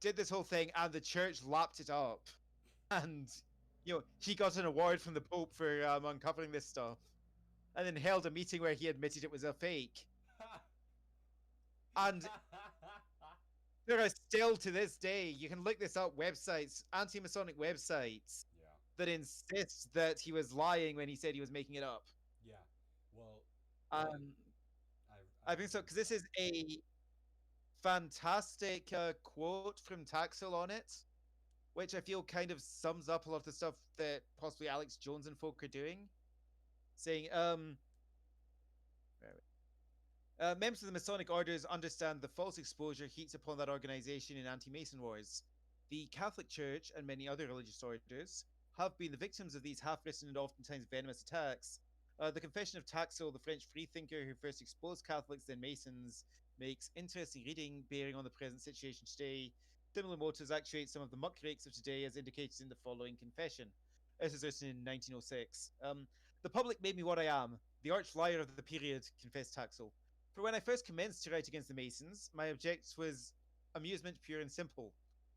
did this whole thing, and the church lapped it up. And he got an award from the Pope for uncovering this stuff, and then held a meeting where he admitted it was a fake. And there are still to this day, you can look this up, websites, anti-Masonic websites Yeah. that insist that he was lying when he said he was making it up. Yeah. Well, uh, Um, I I've think so read because this some. is a fantastic quote from Taxil on it, which I feel kind of sums up a lot of the stuff that possibly Alex Jones and folk are doing. Saying, members of the Masonic orders understand the false exposure heaped upon that organization in anti-Mason wars. The Catholic Church and many other religious orders have been the victims of these half-written and oftentimes venomous attacks. The Confession of Taxil, the French freethinker who first exposed Catholics then Masons, makes interesting reading bearing on the present situation today. Similar motives actuate some of the muckrakes of today, as indicated in the following confession. This is written in 1906. The public made me what I am, the arch liar of the period, confessed Taxil. For when I first commenced to write against the Masons, my object was amusement pure and simple.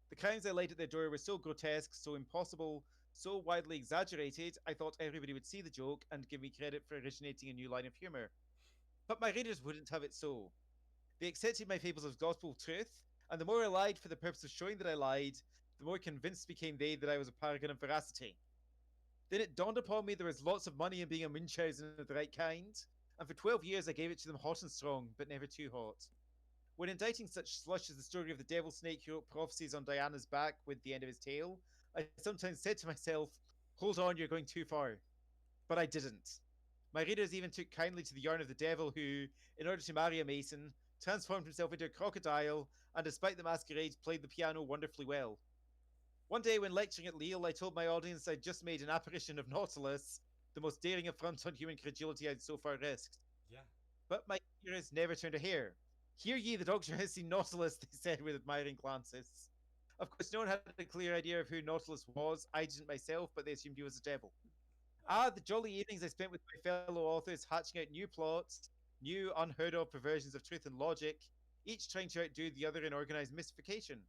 The crimes I laid at their door were so grotesque, so impossible, so widely exaggerated, I thought everybody would see the joke and give me credit for originating a new line of humour. But my readers wouldn't have it so. They accepted my fables as gospel truth, and the more I lied for the purpose of showing that I lied, the more convinced became they that I was a paragon of veracity. Then it dawned upon me there was lots of money in being a Munchausen of the right kind, and for 12 years I gave it to them hot and strong, but never too hot. When inditing such slush as the story of the devil snake who wrote prophecies on Diana's back with the end of his tail, I sometimes said to myself, hold on, you're going too far. But I didn't. My readers even took kindly to the yarn of the devil who, in order to marry a mason, transformed himself into a crocodile and, despite the masquerades, played the piano wonderfully well. One day, when lecturing at Lille, I told my audience I'd just made an apparition of Nautilus, the most daring affront on human credulity I'd so far risked. Yeah. But my ears never turned a hair. Hear ye, the doctor has seen Nautilus, they said with admiring glances. Of course, no one had a clear idea of who Nautilus was. I didn't myself, but they assumed he was a devil. Ah, the jolly evenings I spent with my fellow authors hatching out new plots, new unheard of perversions of truth and logic, each trying to outdo the other in organized mystification.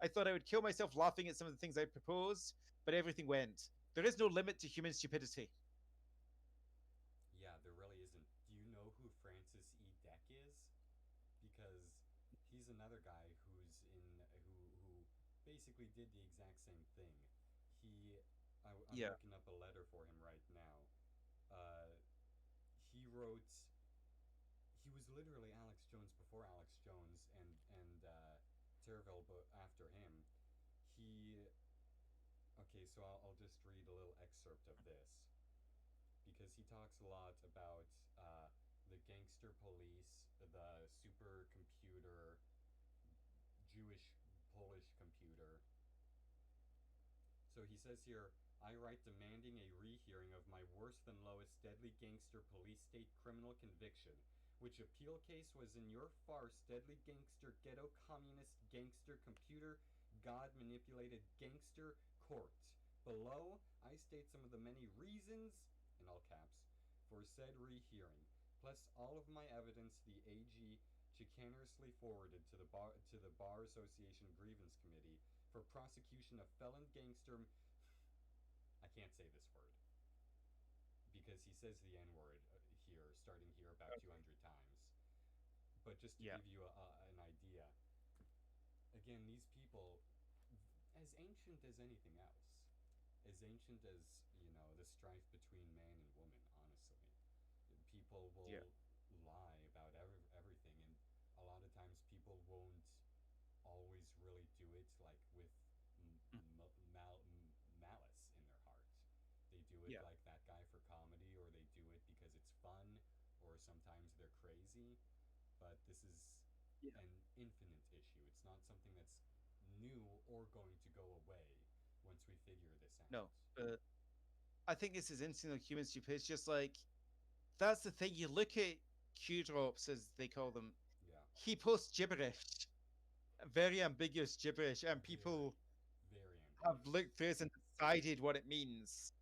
I thought I would kill myself laughing at some of the things I proposed, but everything went. There is no limit to human stupidity. because he's another guy who basically did the exact same thing. He, I'm Yeah. looking up a letter for him right now. Uh, he wrote. He was literally Alex Jones before Alex Jones, and Terville after him. He Okay, so I'll just read a little excerpt of this because he talks a lot about the gangster police, the supercomputer, Jewish Polish computer. So he says here, I write demanding a rehearing of my worse than lowest deadly gangster police state criminal conviction, which appeal case was in your farce deadly gangster ghetto communist gangster computer god manipulated gangster court. Below, I state some of the many reasons, in all caps, for said rehearing, plus all of my evidence the AG chicanerously forwarded to the Bar Association Grievance Committee for prosecution of felon gangster. I can't say this word because he says the N word here, starting here about Okay. 200 times. But just to Yeah. give you an idea, again, these people, as ancient as anything else, as ancient as, the strife between man and woman, honestly. People Yeah. will lie about everything, and a lot of times people won't always really do it like with Mm. malice in their heart. They do it Yeah. like that guy for comedy, or they do it because it's fun, or sometimes they're crazy. But this is Yeah. an infinite issue. It's not something that's new or going to go away once we figure this No, out. but I think this is instantly human stupid. It's just like that's the thing. You look at Q drops as they call them. Yeah, He posts gibberish, very ambiguous gibberish, and very, people very have looked ambiguous. through this and decided what it means,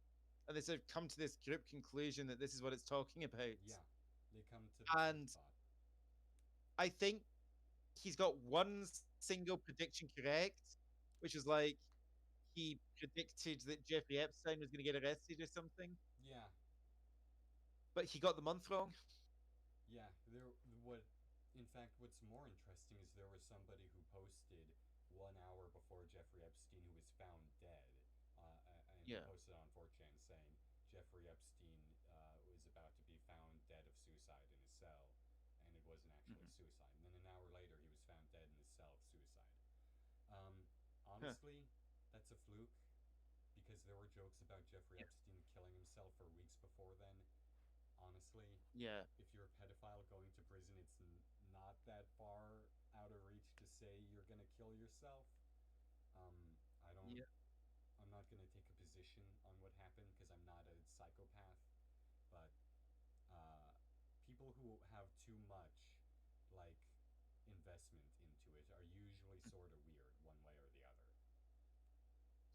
and they sort of come to this group conclusion that this is what it's talking about. Yeah, they come to the same And thought. I think he's got one single prediction correct, which is like he predicted that Jeffrey Epstein was going to get arrested or something, Yeah, but he got the month wrong. yeah. In fact, what's more interesting is there was somebody who posted 1 hour before Jeffrey Epstein, who was found dead, and he Yeah. posted on 4chan saying Jeffrey Epstein was about to be found dead of suicide in his cell, and it wasn't actually Mhm. suicide. And then an hour later, he was found dead in his cell of suicide. Um, Huh. Honestly, that's a fluke because there were jokes about Jeffrey Yeah. Epstein killing himself for weeks before then. Honestly, Yeah. if you're a pedophile going to prison, it's not that far out of reach to say you're gonna kill yourself. I don't. Yeah. I'm not gonna take a position on what happened because I'm not a psychopath. But uh, people who have too much, like, investment into it are usually sort of weird, one way or the other.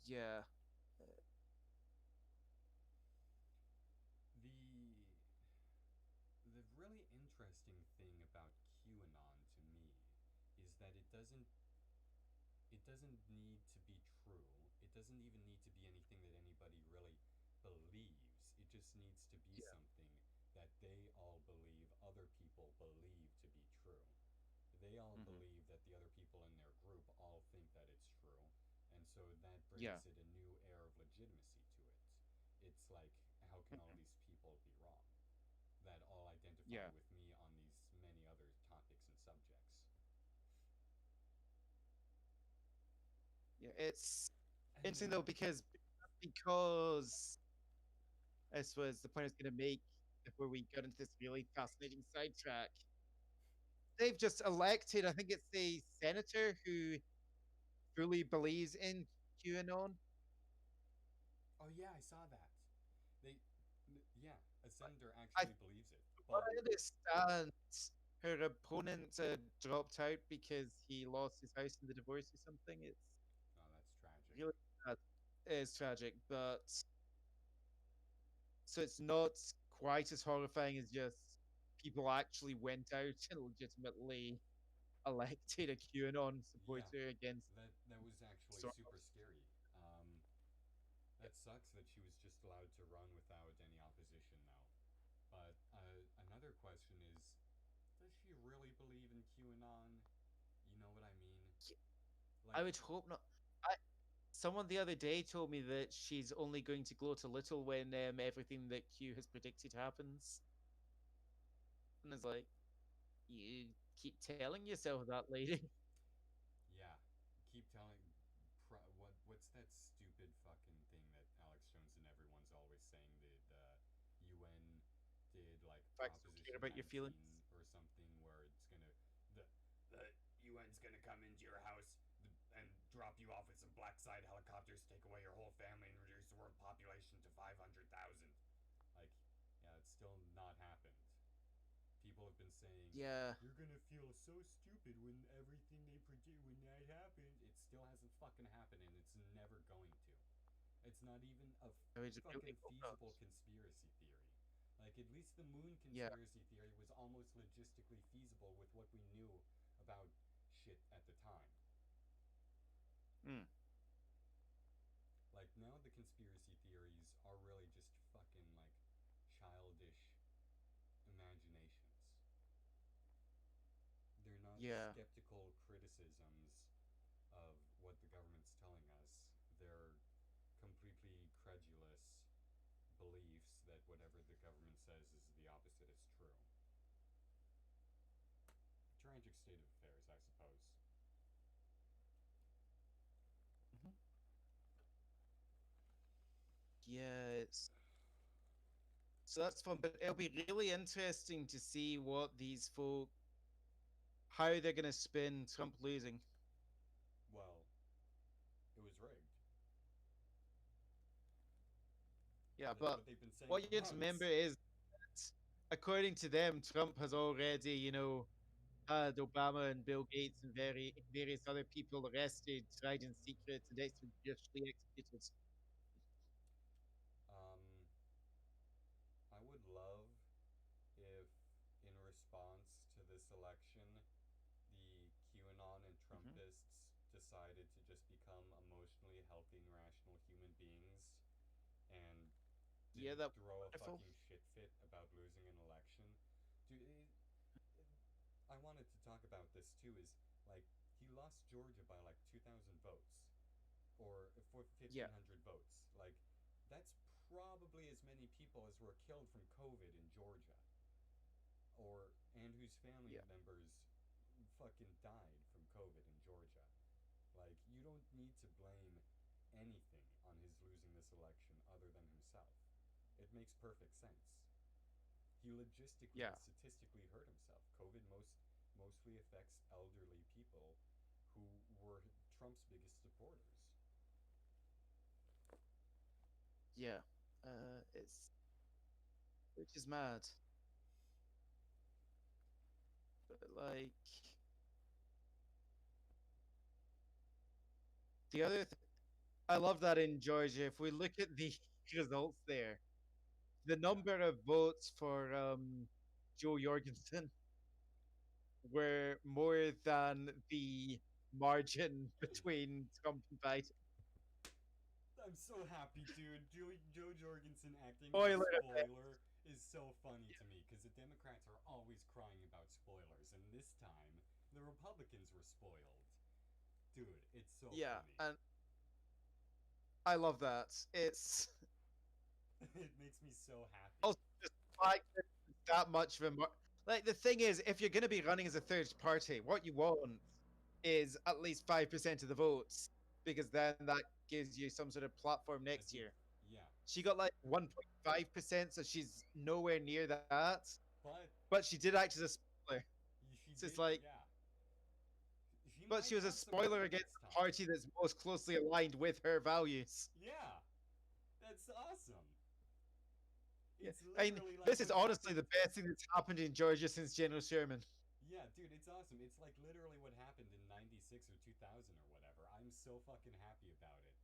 Yeah. The the really interesting thing about QAnon to me is that it doesn't need to be true. It doesn't even need to be anything that anybody really believes. It just needs to be Yeah. something that they all believe other people believe to be true. They all Hmm. believe that the other people in their group all think that it's true. And so that Yeah. brings it a new air of legitimacy to it. It's like, how can all Mhm. these people be wrong? That all identify Yeah. with me on these many other topics and subjects. Yeah. It's And interesting though because this was the point I was going to make before we got into this really fascinating sidetrack. They've just elected, I think it's the senator who fully believes in QAnon. oh yeah, I saw that. They, yeah, a senator I, actually believes it. from what But I understand, her opponent dropped out because he lost his house in the divorce or something. It's oh, that's tragic. really sad. It's tragic, but so it's not quite as horrifying as just people actually went out and legitimately elected a QAnon Yeah, supporter against that was actually super Soros. scary. That sucks that she was just allowed to run without any opposition now. But another question is, does she really believe in QAnon? I Like, would hope not. I, someone the other day told me that she's only going to glow to little when everything that Q has predicted happens. And it's like, you keep telling yourself that, lady. yeah, keep telling. What's that stupid fucking thing that Alex Jones and everyone's always saying? The UN did like Facts don't care Proposition about your 19 feelings. or something where it's gonna the the UN's gonna come into your house and drop you off with some black side helicopters, take away your whole family, and reduce the world population to 500,000. Like, yeah, it's still not happened. People have been saying Yeah, you're gonna feel so stupid when everything they predict when that happens. It still hasn't fucking happened, and it's never going to. It's not even a I would fucking really hope not. feasible conspiracy theory. Like, at least the moon Yeah. conspiracy theory was almost logistically feasible with what we knew about shit at the time. Mm, Like, now the conspiracy theories are really just fucking like childish imaginations. They're not yeah. skeptical criticisms of what the government's telling us. They're completely credulous beliefs that whatever the government says is the opposite is true. Tragic state of affairs, I suppose. Mhm. Yeah, so that's fun, but it'll be really interesting to see what these folk, how they're going to spin Trump losing. Well, it was rigged. Yeah, That's but what they've been saying what for you have to remember months. is that according to them, Trump has already, had Obama and Bill Gates and various other people arrested, tried in secret, and extrajudicially executed. Um, I would love if, in response to this election, the QAnon and Hmm. Trumpists decided to just become emotionally healthy and rational human beings and Yeah, didn't that would be throw a wonderful. fucking shit fit about losing an election. Dude, I wanted to talk about this too. Is like he lost Georgia by like 2,000 votes or for Yeah, 1,500 votes. Like that's probably as many people as were killed from COVID in Georgia, or and whose family yeah, members fucking died from COVID in Georgia. Like you don't need to blame anything on his losing this election other than himself. It makes perfect sense. He logistically and yeah, statistically hurt himself. COVID mostly affects elderly people who were Trump's biggest supporters. yeah. It's which is mad, but like the other. I love that in Georgia. If we look at the results there, the Yeah. number of votes for Joe Jorgensen were more than the margin between Trump and Biden. I'm so happy, dude. Joe Jorgensen acting as a Spoiler alert. spoiler is so funny to me because the Democrats are always crying about spoilers, and this time the Republicans were spoiled. Dude, it's so Yeah, funny. and I love that. It's It makes me so also happy. just the fact that it's that much of a like the thing is, if you're going to be running as a third party, what you want is at least 5% of the votes because then that gives you some sort of platform That next gives, year. yeah. She got like 1.5%, so she's nowhere near that. But But she did act as a spoiler. she So it's did, like, yeah. She but might she was a have some spoiler vote against this the time. party that's most closely aligned with her values. Yeah, that's awesome. Yeah, It's I mean, literally like this is what honestly the happened. best thing that's happened in Georgia since General Sherman. Yeah, dude, it's awesome. It's like literally what happened in 96 or 2000 or whatever. I'm so fucking happy about it.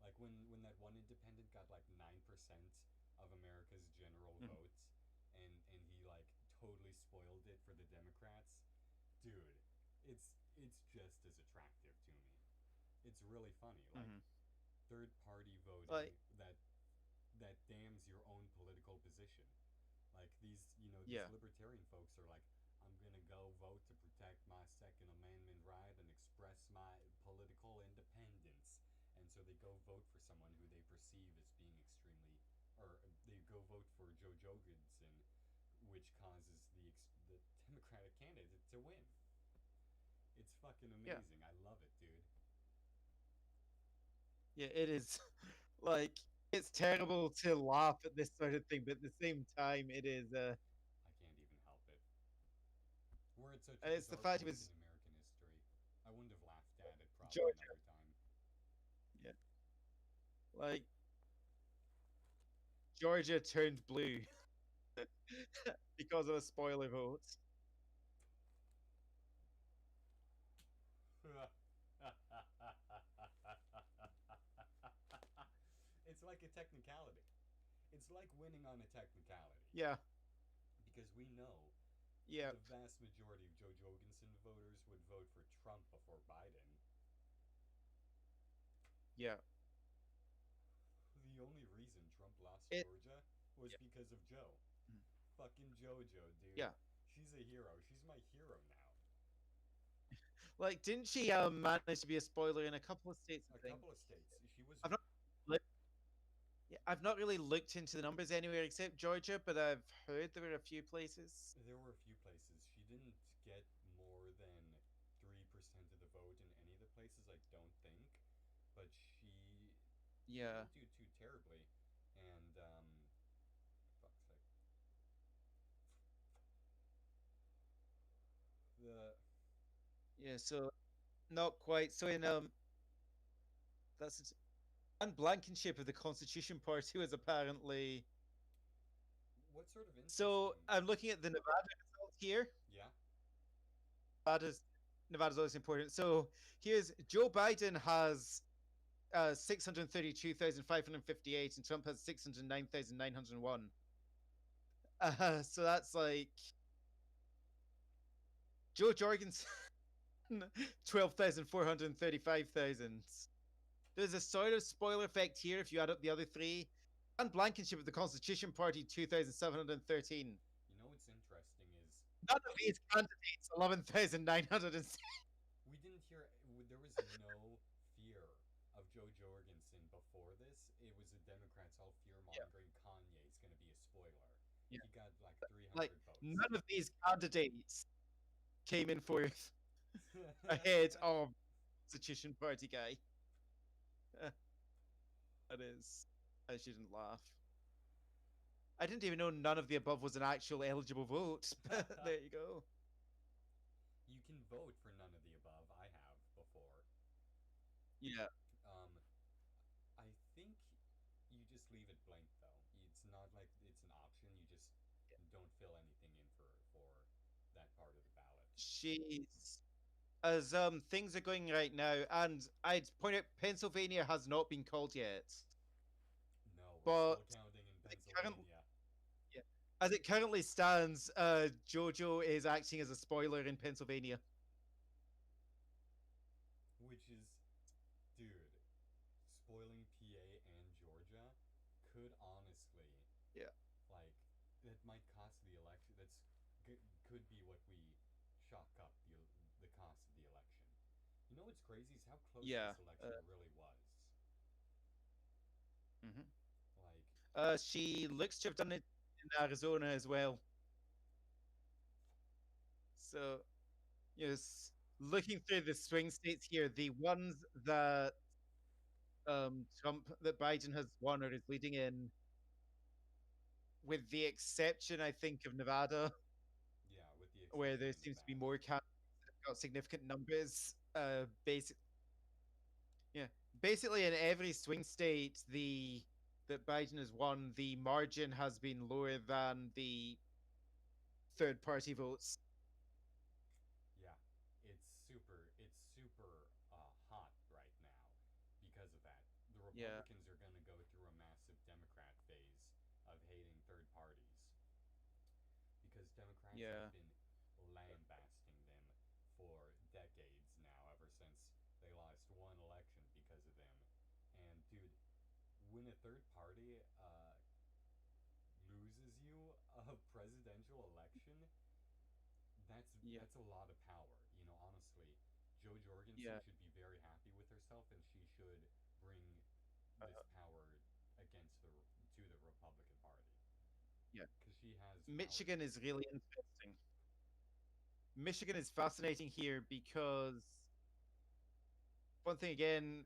Like when that one independent got like 9% of America's general Mhm, votes and he like totally spoiled it for the Democrats. Dude, it's just as attractive to me. It's really funny. Like mhm. third party Like, voting that damns your own political position. Like these yeah, libertarian folks are like, I'm gonna go vote to protect my Second Amendment right and express my political so they go vote for someone who they perceive as being extremely, or they go vote for Joe Jorgensen, which causes the Democratic candidate to win. It's fucking Yeah, amazing. I love it, dude. yeah, it is. Like, it's terrible to laugh at this sort of thing, but at the same time, it is. I can't even help it. We're at such a And it's the bizarre fact it point in was American history. I wouldn't have laughed at it probably Georgia. another time. Yeah, like Georgia turned blue because of a spoiler vote. It's like a technicality. It's like winning on a technicality. Yeah, Because we know yeah, the vast majority of Joe Jorgensen voters would vote for Trump before Biden. yeah. The only reason Trump lost It. Georgia was Yeah, because of Joe. mm, Fucking JoJo, dude. yeah. She's a hero. She's my hero now. Like, didn't she manage to be a spoiler in a couple of states? A I think couple of states. She was. I've not. Yeah, I've not really looked into the numbers anywhere except Georgia, but I've heard there were a few places. There were a few places. She didn't get more than 3% of the vote in any of the places, I don't think. But she Yeah, didn't do too terribly. And, fuck's sake. The. yeah. So not quite. So in that's Anne Blankenship of the Constitution Party was apparently. What's sort of So interesting. I'm looking at the Nevada results here. Yeah? Nevada's Nevada's always important. So here's Joe Biden has 632,558, and Trump has 609,901. So that's like Joe Jorgensen 12,435,000. There's a sort of spoiler effect here if you add up the other three. And Blankenship of the Constitution Party 2,713. You know what's interesting is None of these candidates 11,906. we didn't hear. There was no fear of Joe Jorgensen before this. It was the Democrats all fear Yeah, mongering Kanye's going to be a spoiler. yeah. He got like Like 300 votes. none of these candidates came in fourth ahead of Constitution Party guy. That is, I shouldn't laugh. I didn't even know none of the above was an actual eligible vote. But there you go. You can vote for none of the above. I have before. Yeah, Um, I think you just leave it blank though. It's not like it's an option. You just don't fill anything in for that part of the ballot. she's as things are going right now, and I'd point out Pennsylvania has not been called yet, No, we're but still counting in as it currently, Pennsylvania, yeah, as it currently stands, JoJo is acting as a spoiler in Pennsylvania. which is, dude, spoiling PA and Georgia could honestly, Yeah, like, that might cost the election. Could be what we chalk up the cost of the election. You know what's crazy is how close yeah. this election really was. Mhm. Like, She looks to have done it in Arizona as well. So, yes, looking through the swing states here, the ones that Trump that Biden has won or is leading in, with the exception, I think, of Nevada, yeah, with the where exception there of seems to be Nevada. more candidates that have got significant numbers. Yeah, basically in every swing state, the that Biden has won, the margin has been lower than the third party votes. Yeah, it's super hot right now because of that. The Yeah, Republicans are going to go through a massive Democrat phase of hating third parties because Democrats have yeah, been lambasting them for decades now, ever since they lost one election because of them. And dude, when a third party loses you a presidential election, yeah, that's a lot of power. You know, honestly, Joe Jorgensen yeah, should be very happy with herself, and she should bring this power against to the Republican Party Yeah. because she has power Michigan to is do so. really interesting. Michigan is fascinating here because one thing again,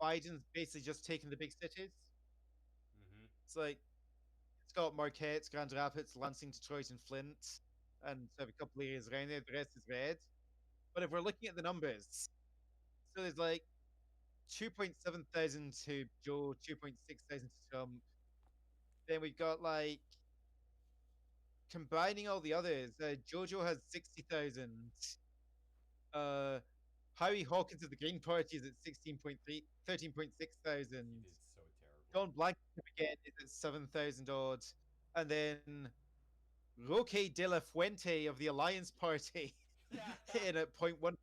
Biden's basically just taken the big cities. Mm-hmm. It's like it's got Marquette, Grand Rapids, Lansing, Detroit, and Flint, and so a couple areas around there. The rest is red. But if we're looking at the numbers, so there's like 2.7 thousand to Joe, 2.6 thousand to Trump. Then we've got like combining all the others. Jojo has 60,000. Uh, Howie Hawkins of the Green Party is at 16.3, 13.6 He thousand. did so terribly. Don Blank again is at 7,000 odd. And then Roque de la Fuente of the Alliance Party in at 0.1%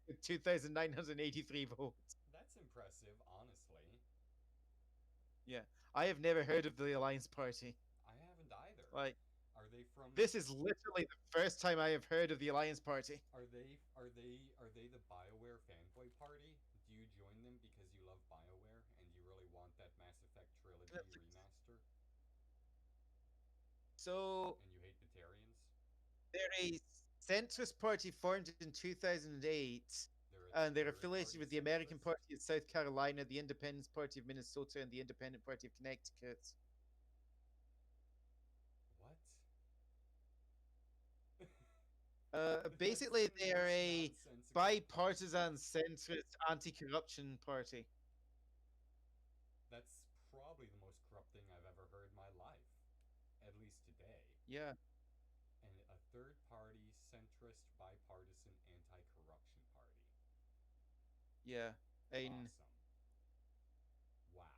with 2,983 votes. That's impressive, honestly. Yeah. I have never heard of the Alliance Party. I haven't either. Like, Are they from? this is literally the first time I have heard of the Alliance Party. Are they the BioWare fanboy party? Do you join them because you love BioWare and you really want that Mass Effect trilogy remaster So and you hate Batarians? they're a centrist party formed in 2008, They're a and they're third affiliated party with the American centrist? Party of South Carolina, the Independence Party of Minnesota, and the Independent Party of Connecticut. What? That's Basically, the they're most a nonsensical bipartisan party. centrist anti-corruption party. That's probably the most corrupt thing I've ever heard in my life, at least today. Yeah, And a third party, centrist, bipartisan, anti corruption party. yeah. And Awesome. Wow.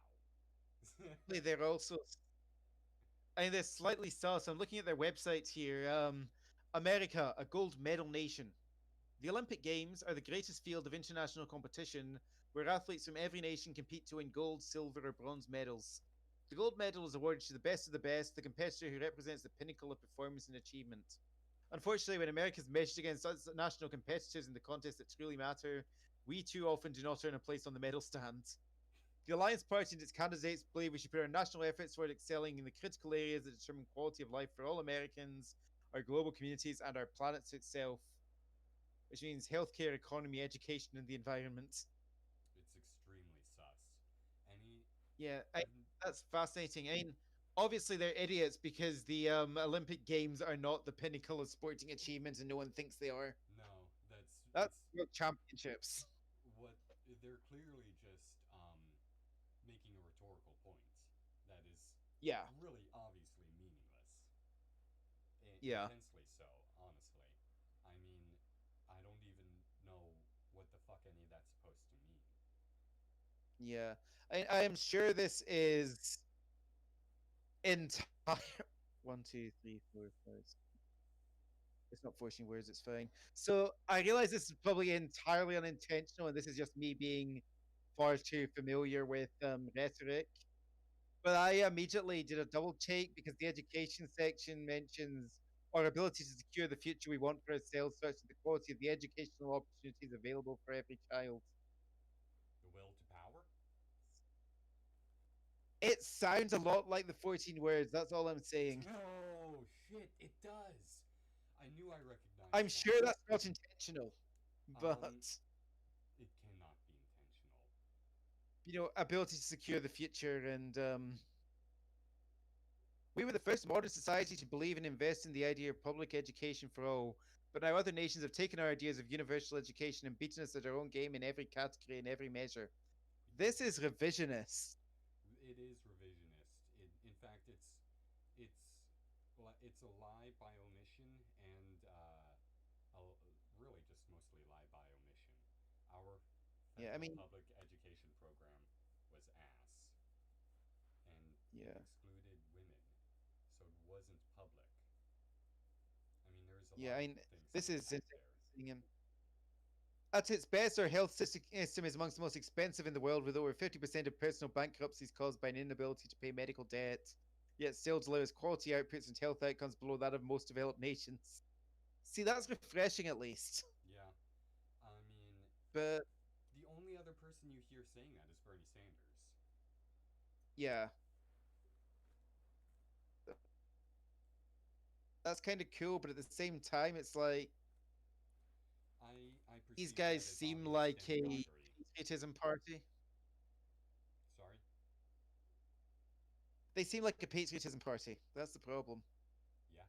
they're also, I mean, they're slightly sus. I'm looking at their website here. America, a gold medal nation. The Olympic Games are the greatest field of international competition where athletes from every nation compete to win gold, silver, or bronze medals. The gold medal is awarded to the best of the best, the competitor who represents the pinnacle of performance and achievement. Unfortunately, when America is measured against national competitors in the contests that truly matter, we too often do not earn a place on the medal stand. The Alliance Party and its candidates believe we should put our national efforts toward excelling in the critical areas that determine quality of life for all Americans, our global communities, and our planet itself, which means healthcare, economy, education, and the environment. It's extremely sus. Any. Yeah, I've. that's fascinating. I mean, obviously they're idiots because the Olympic Games are not the pinnacle of sporting achievement, and no one thinks they are. No, that's. That's It's. world championships. What. They're clearly just making a rhetorical point that is Yeah, really obviously meaningless. yeah, Intensely so, honestly. I mean, I don't even know what the fuck any of that's supposed to mean. yeah. I am sure this is entire. One, two, three, four, five. It's not forcing words. It's fine. So I realize this is probably entirely unintentional, and this is just me being far too familiar with rhetoric. But I immediately did a double check because the education section mentions our ability to secure the future we want for ourselves, such as the quality of the educational opportunities available for every child. The will to power? It sounds a lot like the 14 words. That's all I'm saying. Oh, shit, it does. I knew I I'm recognized sure that. that's not intentional, Um, but it cannot be intentional. ability to secure the future and we were the first modern society to believe and invest in the idea of public education for all, but now other nations have taken our ideas of universal education and beaten us at our own game in every category and every measure. This is revisionist. It is revisionist. In fact, it's it's a lie by omission and a, really just mostly lie by omission. Our Yeah, I federal mean, public education program was ass, and it yeah, excluded women, so it wasn't public. I mean, there's a yeah. lot I of mean, things to this is unpack there. interesting. At its best, our health system is amongst the most expensive in the world, with over 50% of personal bankruptcies caused by an inability to pay medical debt, yet still delivers quality outputs and health outcomes below that of most developed nations. See, that's refreshing at least. Yeah, I mean, But the only other person person you hear saying that is Bernie Sanders. Yeah, that's kind of cool, but at the same time, it's like I these perceive guys that as seem obvious like a demagoguery. patriotism party. Sorry? They seem like a patriotism party. That's the problem. Yeah.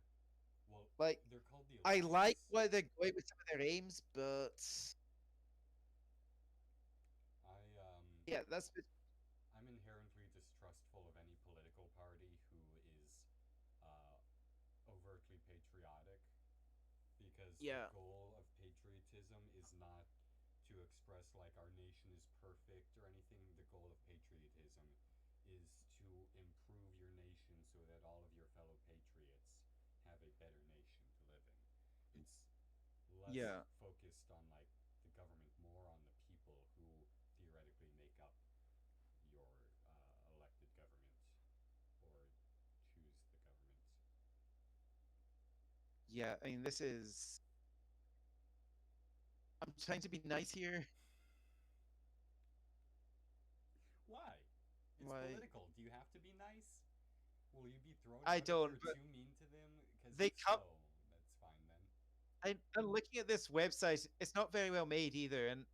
Well, Like, they're called the I like Alliance. where they're going with some of their aims, but I yeah, that's I'm inherently distrustful of any political party who is uh, overtly patriotic, because the yeah, goal of patriotism is not to express like our nation is perfect or anything. The goal of patriotism is to improve your nation so that all of your fellow patriots have a better nation to live in. It's less yeah, focused on like the government, more on the people who theoretically make up your elected government or choose the government. yeah. I mean, this is. I'm trying to be nice here. Why? It's Like, political. Do you have to be nice? Will you be thrown I out if you're don't, but too mean to them? Because they if come. so, that's fine then. I'm looking at this website. It's not very well made either, and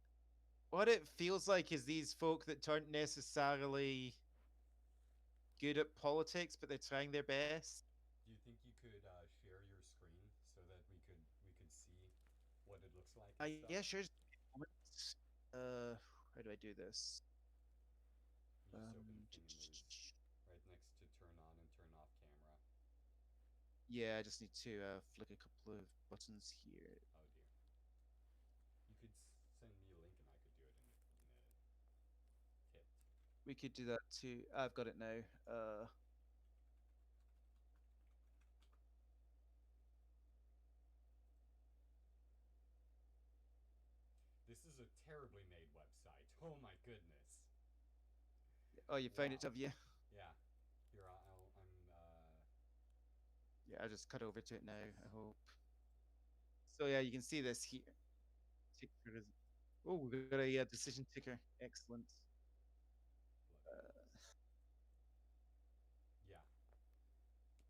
what it feels like is these folk that aren't necessarily good at politics, but they're trying their best. Do you think you could share your screen so that we could see what it looks like and Yeah, stuff? sure. Just give me a moment. How do I do this? You just open the Um, thing and there's right next to turn on and turn off camera. yeah, I just need to flick a couple of buttons here. Oh dear. You could send me a link and I could do it in a tipped. We could do that too. I've got it now. This is a terribly made website. Oh my goodness. Oh, you found it, Wow. have you? Yeah. Here, I'm. Yeah, I just cut over to it now. I hope. So yeah, you can see this here. Oh, we got a decision ticker. Excellent. Bloody Uh, goodness. Yeah.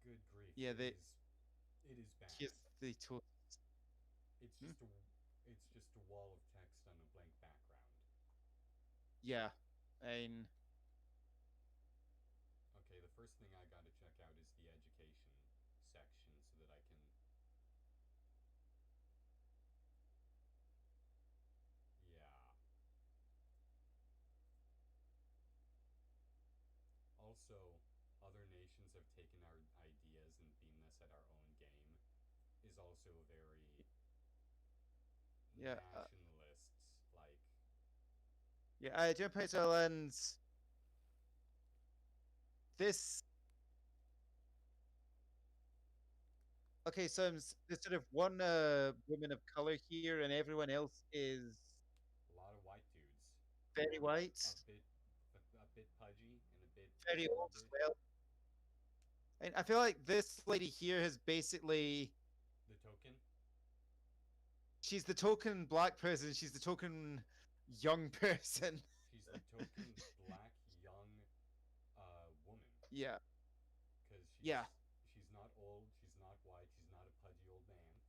Good grief. yeah, It the is. It is here's bad. the total. It's Hmm? just a. It's just a wall of text on a blank background. Yeah, and Okay, the first thing I got to check out is the education section so that I can. Yeah. Also, other nations have taken our ideas and beamed us at our own game is also very yeah, nationalist like. yeah. I jump into and this. Okay, so there's sort of one woman of color here, and everyone else is A lot of white dudes who very are white, a bit pudgy and a bit very old as older. well. And I feel like this lady here has basically The token, she's the token black person. She's the token young person. she's the token black young woman Yeah, because yeah, she's not old, she's not white, she's not a pudgy old man.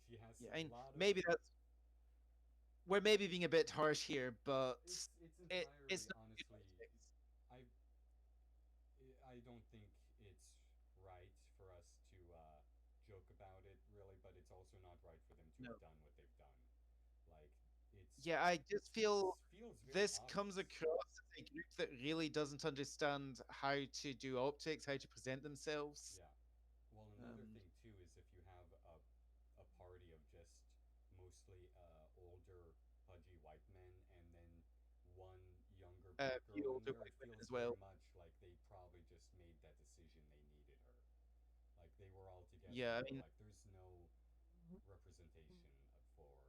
She has yeah. a And lot of. maybe that's we're maybe being a bit harsh here, but It's it's entirely not good honestly. politics. I I don't think it's right for us to joke about it, really, but it's also not right for them to have No. done what they've done. Like, it's Yeah, I just feel feels very this comes obvious. across as a group that really doesn't understand how to do optics, how to present themselves. Yeah. Well, another Um, thing too is if you have a party of just mostly older, pudgy white men, and then one younger a black few girl in older there, it white women feels as very well. much like they probably just made that decision. They needed her. Like they were all together Yeah, and I they were mean, like, "There's no representation for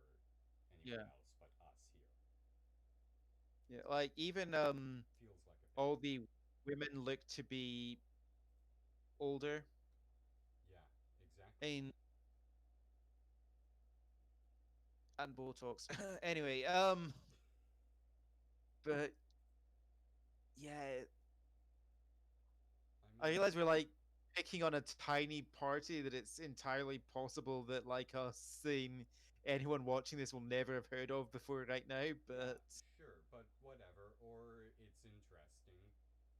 anyone yeah, else but us here." yeah. Like even Feels like a all failure. the women look to be older. Yeah, exactly. And and Botox. Anyway, But yeah, I I mean, realize we're like picking on a tiny party that it's entirely possible that like us seeing anyone watching this will never have heard of before right now. yeah, But sure, but whatever. Or it's interesting.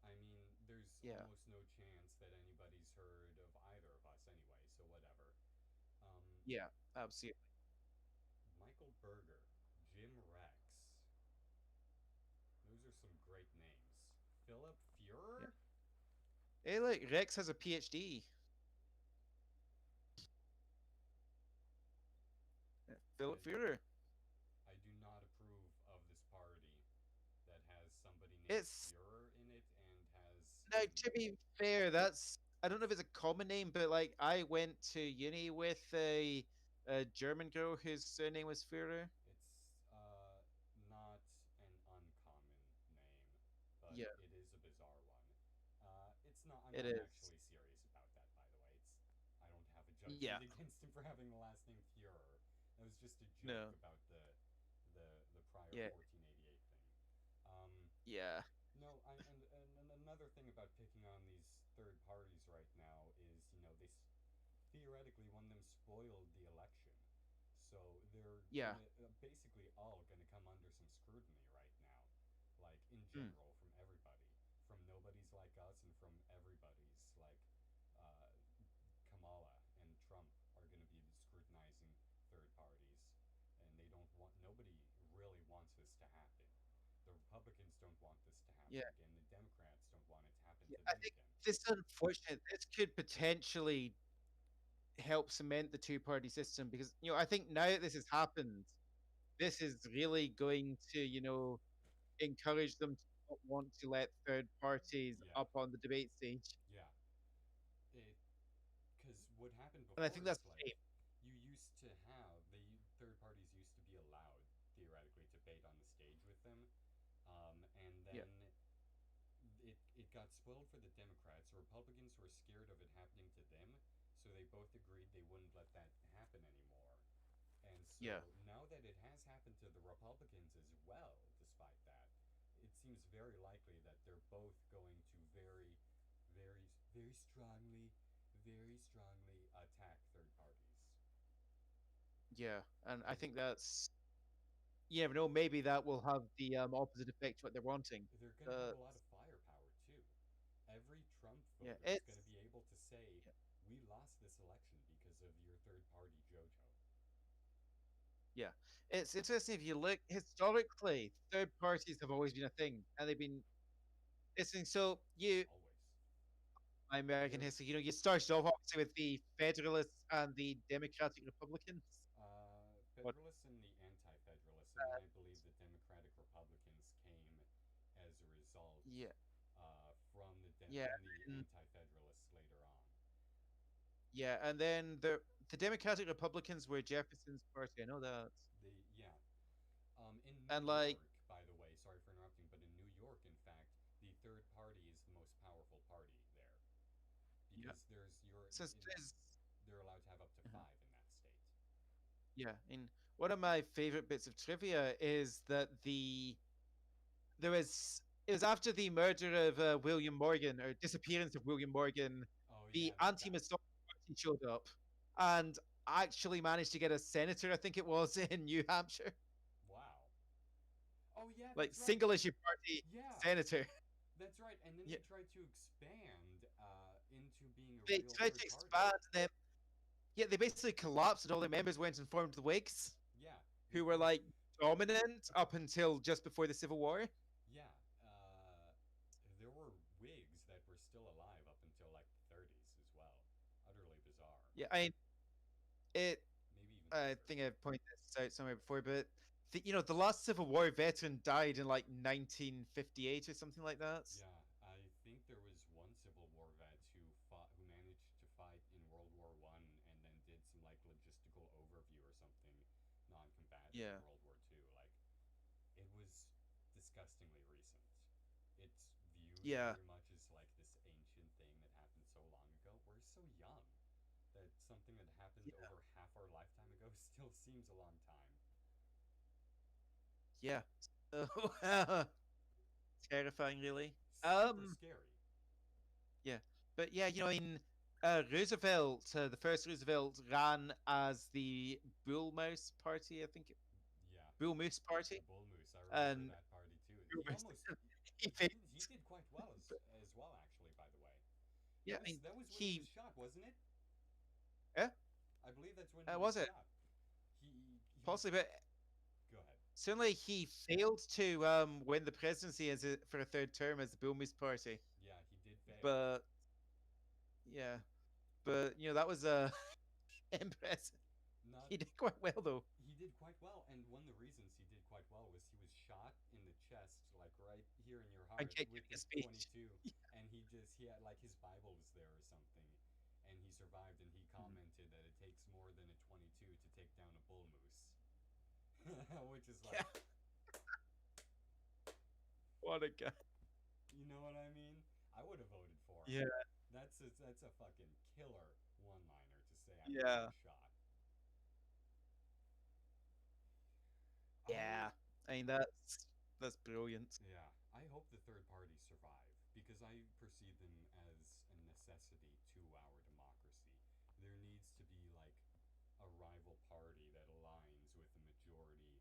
I mean, there's yeah, almost no chance that anybody's heard of either of us anyway, so whatever. Um, yeah, absolutely. Michael Berger, Jim Rex. Those are some great names. Philip Yeah. Fuhrer? Hey, look, Rex has a PhD. I Philip Führer. I do not approve of this party that has somebody named It's Fuhrer in it and has now an to be fair, that's I don't know if it's a common name, but like I went to uni with a German girl whose surname was Führer. it's not an uncommon name, but Yeah, it is a bizarre one. It's not. I'm it not is. actually serious about that, by the way. It's I don't have a Yeah, judgment against him for having the last name Fuhrer. That was just a joke no, about the prior yeah, 1488 thing. Um, yeah, No, and another thing about picking on these third parties right now is, theoretically one of them spoiled the election, so they're yeah. gonna basically all gonna come under some scrutiny right now, like in Mm, general from everybody, from nobodies like us and from everybody's like uh, Kamala and Trump are gonna be scrutinizing third parties, and they don't want nobody really wants this to happen. The Republicans don't want this to yeah, happen again. The Democrats don't want it to happen yeah. to I them think again. this is unfortunate. This could potentially help cement the two-party system because I think now that this has happened, this is really going to encourage them to not want to let third parties Yeah, up on the debate stage, yeah. It Because what happened and I before think that's is a like shame. you used to have the third parties used to be allowed theoretically to debate on the stage with them, and Yeah, then it got spoiled for the Democrats. The Republicans were scared of it happening to them, so they both agreed they wouldn't let that happen anymore. And yeah, so now that it has happened to the Republicans as well, despite that, it seems very likely that they're both going to very, very strongly attack third parties. yeah, and I They think that's you never know. Maybe that will have the opposite effect to what they're wanting. they're going to have Uh, a lot of firepower too. Every Trump yeah, voter is going to it's be able to say, yeah, "We lost this election because of your third party JoJo." yeah. It's interesting if you look historically, third parties have always been a thing, and they've been listening. So you, Always. my American They're history, you started off obviously with the Federalists and the Democratic Republicans. What? Federalists and the anti-federalists, and then I believe the Democratic Republicans came as a result Yeah, yeah, from the and, anti-federalists later on. yeah, and then the Democratic Republicans were Jefferson's party. I know that, Yeah, in New and like, York, by the way, sorry for interrupting, but in New York, in fact, the third party is the most powerful party there yeah, because since there's they're allowed to have up to uh-huh. five in that state. Yeah, and one of my favorite bits of trivia is that there was it was after the murder of William Morgan or disappearance of William Morgan, Oh the yeah, that anti-Masonic party showed up and actually managed to get a senator, I think it was, in New Hampshire, wow. Oh yeah, like that's right. single issue party Yeah, senator. that's right. And then Yeah, they tried to expand into being a they real tried to third party. expand them. Yeah, they basically collapsed, and all their members went and formed the Whigs, Yeah, who were they like dominant up until just before the Civil War. yeah. There were Whigs that were still alive up until like the 30s as well. Utterly bizarre. Yeah, I mean, it Maybe even I later. think I've pointed this out somewhere before, but the last Civil War veteran died in like 1958 or something like that. Yeah, I think there was one Civil War vet who managed to fight in World War One and then did some like logistical overview or something non-combative in Yeah, World War Two. Like it was disgustingly recent. It's viewed yeah, very much as like this ancient thing that happened so long ago. We're so young that something that happened yeah, over half our lifetime ago still seems a long time. yeah. So, terrifying, really. Super scary. Yeah, but yeah, I mean, Roosevelt, the first Roosevelt, ran as the Bull Moose Party, I think, Yeah, Bull Moose the Party, Bull Moose. I remember and that party too. Bull He Moose, almost he failed. he did quite well as well actually. By the way, Yeah, I mean, that was when he was he, shot, wasn't it? yeah, I believe that's when he was was it shot. He possibly, but go ahead. certainly he failed to win the presidency for a third term as the Bull Moose Party. Yeah, he did fail. But yeah, but that was impressive. Not He did quite well though. He did quite well, and one of the reasons he did quite well was he was shot in the chest, like right here in your And heart, kept with giving a the speech. 22, and he had like his Bible was there or something, and he survived, and he Mhm. commented that it takes more than a 22 to take down a bull moose, which is Yeah, like, what a guy. you know what I mean? I would have voted for him. Yeah, That's a fucking killer one-liner to say after being yeah, shot. I yeah. I mean, that's brilliant. Yeah, I hope the third parties survive because I perceive them as a necessity to our democracy. There needs to be like a rival party that aligns with the majority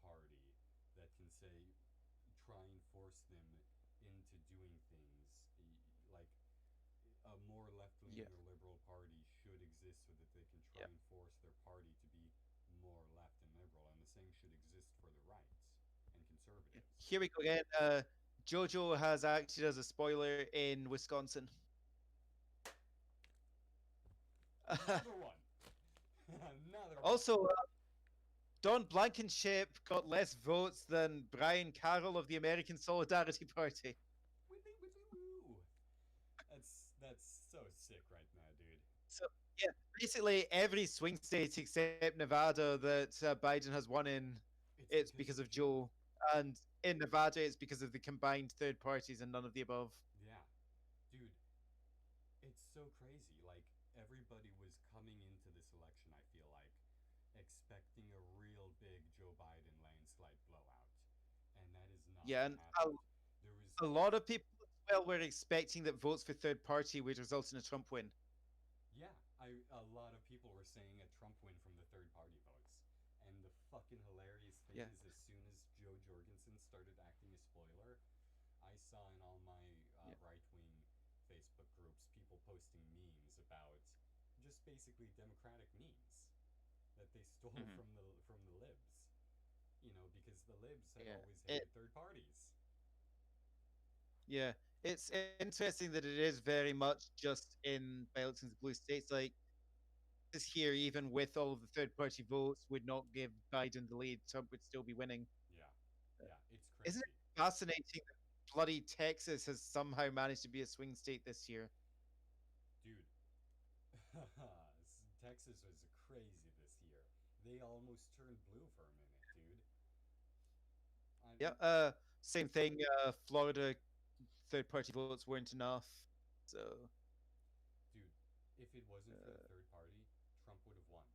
party that can say, try and force them into doing things like a more left Yeah, leaning or liberal party should exist so that they can try yeah, and force their party to be more left and liberal, and the same should exist for the rights and yeah. conservatives. Here we go again. Jojo has acted as a spoiler in Wisconsin. Another one. Another one. Also, Don Blankenship got less votes than Brian Carroll of the American Solidarity Party. Woo. That's so sick right now, dude. So yeah, basically every swing state except Nevada that Biden has won in, It's it's because because of of Joe. Joe, and in Nevada it's because of the combined third parties and none of the above. Yeah, dude, it's so crazy. Like everybody was coming into this election, I feel like, expecting a real big Joe Biden landslide blowout, and that is not Yeah, what and happened. There was a lot of people as well were expecting that votes for third party would result in a Trump win. Yeah, I a lot of people were saying a Trump win from the third party votes. And the fucking hilarious thing Yeah. is, as soon as Joe Jorgensen started acting a spoiler, I saw in all my Yeah. right wing Facebook groups people posting memes about just basically Democratic memes that they stole Mhm. from the libs. You know, because the libs have Yeah. always It hated third parties. yeah. It's interesting that it is very much just in Balancing the blue states. Like this here, even with all of the third party votes, would not give Biden the lead. Trump would still be winning. Yeah, yeah, it's Isn't it crazy, fascinating that bloody Texas has somehow managed to be a swing state this year? dude. Texas was crazy this year. They almost turned blue for a minute, dude. I, Yeah. Same thing. Florida third party votes weren't enough. So dude, if it wasn't for the uh, third party, Trump would have won.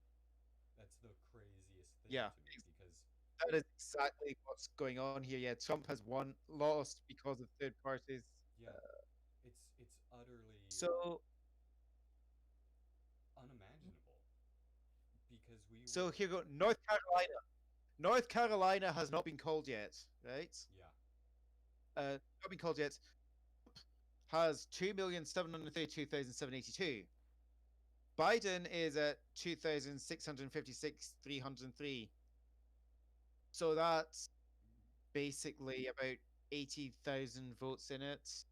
That's the craziest thing yeah, to me because that is exactly what's going on here. Yeah, Trump has won, lost because of third parties. yeah, it's utterly So unimaginable because we so were here we go. North Carolina. North Carolina has not been called yet, right? yeah, Not been called yet. Has 2,732,782. Biden is at 2,656,303. So that's basically about 80,000 votes in it.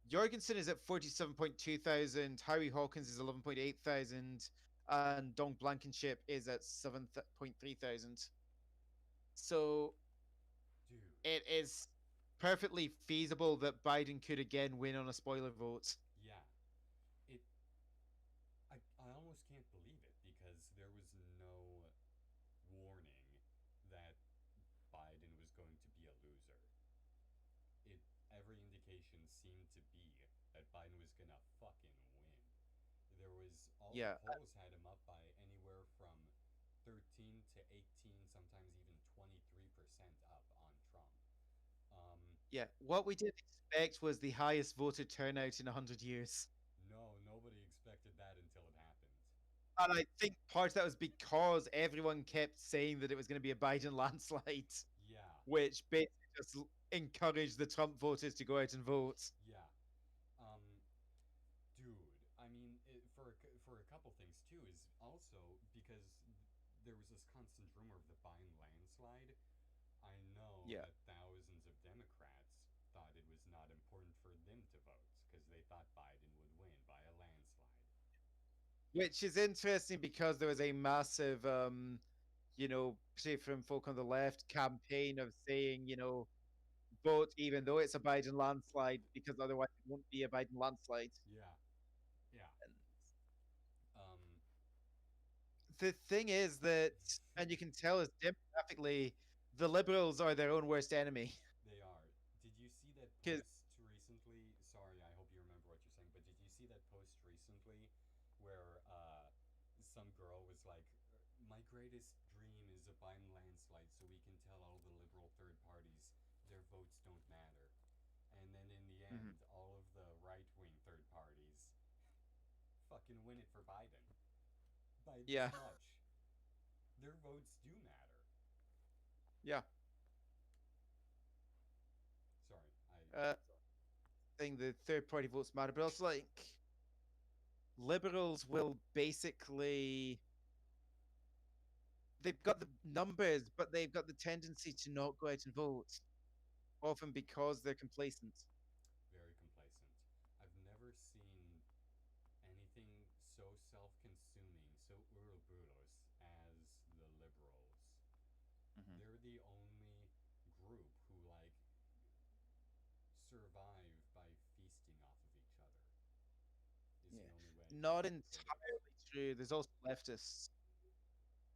Jorgensen is at 47.2 thousand. Howie Hawkins is 11.8 thousand. And Don Blankenship is at 7.3 thousand. So dude, it is perfectly feasible that Biden could again win on a spoiler vote. yeah. It I almost can't believe it because there was no warning that Biden was going to be a loser. It Every indication seemed to be that Biden was gonna fucking win. There was all the Yeah, polls had him up by anywhere from 13 to 18, sometimes even 23% up on Trump. Yeah, what we didn't expect was the highest voter turnout in 100 years. No, nobody expected that until it happened. And I think part of that was because everyone kept saying that it was going to be a Biden landslide, Yeah, which basically just encouraged the Trump voters to go out and vote. yeah. Um, Dude, I mean, for a couple things too is also because there was this constant rumor of the Biden landslide. I know Yeah. that thousands of Democrats thought it was not important for them to vote because they thought Biden would win by a landslide. Which is interesting because there was a massive, say from folk on the left campaign of saying, vote even though it's a Biden landslide because otherwise it won't be a Biden landslide. Yeah, yeah. And Um, the thing is that, and you can tell is demographically, the liberals are their own worst enemy. they are. Did you see that Because post recently? Sorry, I hope you remember what you're saying, but did you see that post recently where some girl was like, my greatest dream is a Biden landslide so we can tell all the liberal third parties their votes don't matter. And then in the end, all of the right wing third parties fucking win it for Biden by this yeah, much. Their votes do matter. yeah, Sorry, I. uh, saying the third party votes matter, but also like liberals will basically they've got the numbers, but they've got the tendency to not go out and vote, often because they're complacent. Very complacent. I've never seen anything so self consuming, so Ouroboros as the liberals. Mm-hmm. They're the only group who, like, survive by feasting off of each other, is the Yeah, only way I can not put it. entirely true. There's also leftists.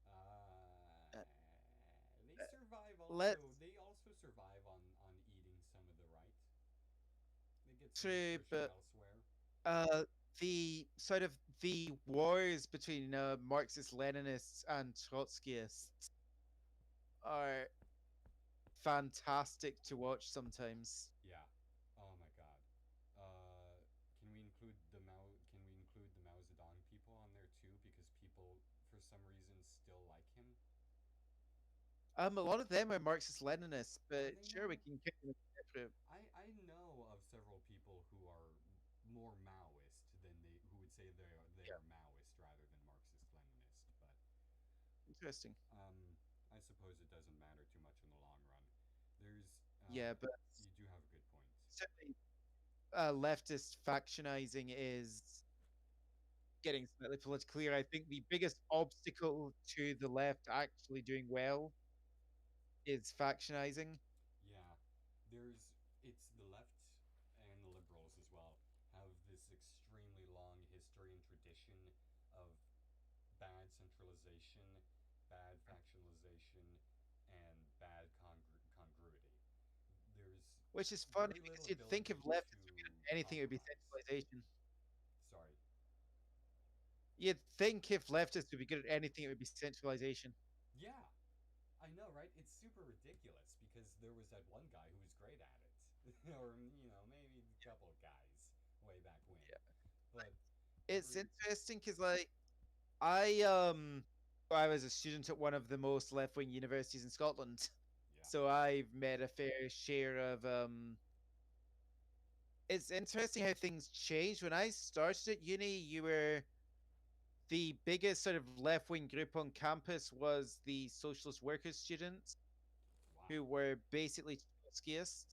Uh, Uh, they uh, survive also. let's They also survive on eating some of the right. They get some true, nutrition but elsewhere. uh, the sort of the wars between Marxist Leninists and Trotskyists are fantastic to watch sometimes. Yeah. Oh my god. Uh, can we include the Mao? Can we include the Mao Zedong people on there too? Because people, for some reason, still like him. A lot of them are Marxist Leninists, Are but they sure we now? can keep them separate. I know of several people who are more Maoist than who would say they Yeah, are Maoist rather than Marxist Leninist. But interesting. um, I suppose it doesn't matter too much in the long run. There's Yeah, but you do have a good point. certainly leftist factionizing is getting slightly politically clear. I think the biggest obstacle to the left actually doing well is factionizing, Yeah, there's it's the left and the liberals as well have this extremely long history and tradition of bad centralization, bad factionalization, and bad congruity. There's which is funny very little because you'd think if ability leftists were good to at anything, it would be compromise. centralization. Sorry. You'd think if leftists would be good at anything, it would be centralization. Yeah, I know, right? It's super ridiculous because there was that one guy who was great at it, or maybe a couple of guys way back when, Yeah, but it's every interesting because I I was a student at one of the most left wing universities in Scotland, yeah. so I've met a fair share of It's interesting how things changed. When I started at uni, you were the biggest sort of left wing group on campus was the socialist workers students, who Wow. were basically Trotskyists.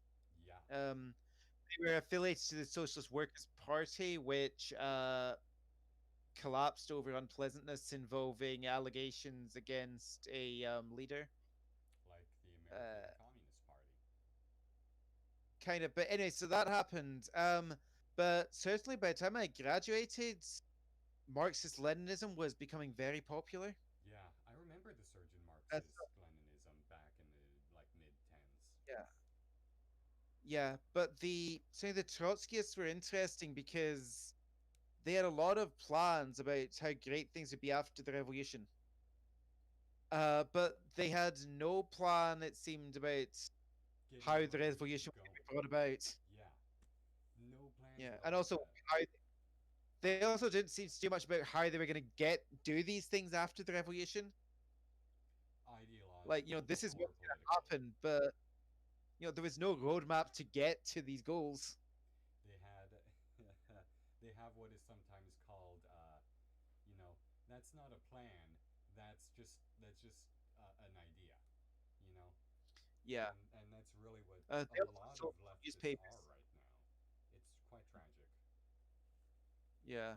Yeah. Um, they were affiliated to the Socialist Workers Party, which collapsed over unpleasantness involving allegations against a leader. Like the Uh, American Communist Party. kind of, but anyway, so that happened. But certainly by the time I graduated, Marxist Leninism was becoming very popular. Yeah, I remember the surge in So, Marxist Leninism back in the like mid tens. yeah, yeah, but the Trotskyists were interesting because they had a lot of plans about how great things would be after the revolution. But they had no plan, it seemed, about Getting how the the revolution revolution going. brought about. Yeah, no plans Yeah, at and all also to. how they also didn't seem to do much about how they were going to do these things after the revolution. Like, Ideological this is or what's going to political. happen, but there was no roadmap to get to these goals. They had, they have what is sometimes called, you know, that's not a plan. That's just an idea, you know, Yeah, and that's really what a they also lot sold of leftists are newspapers. right now. It's quite tragic. Yeah,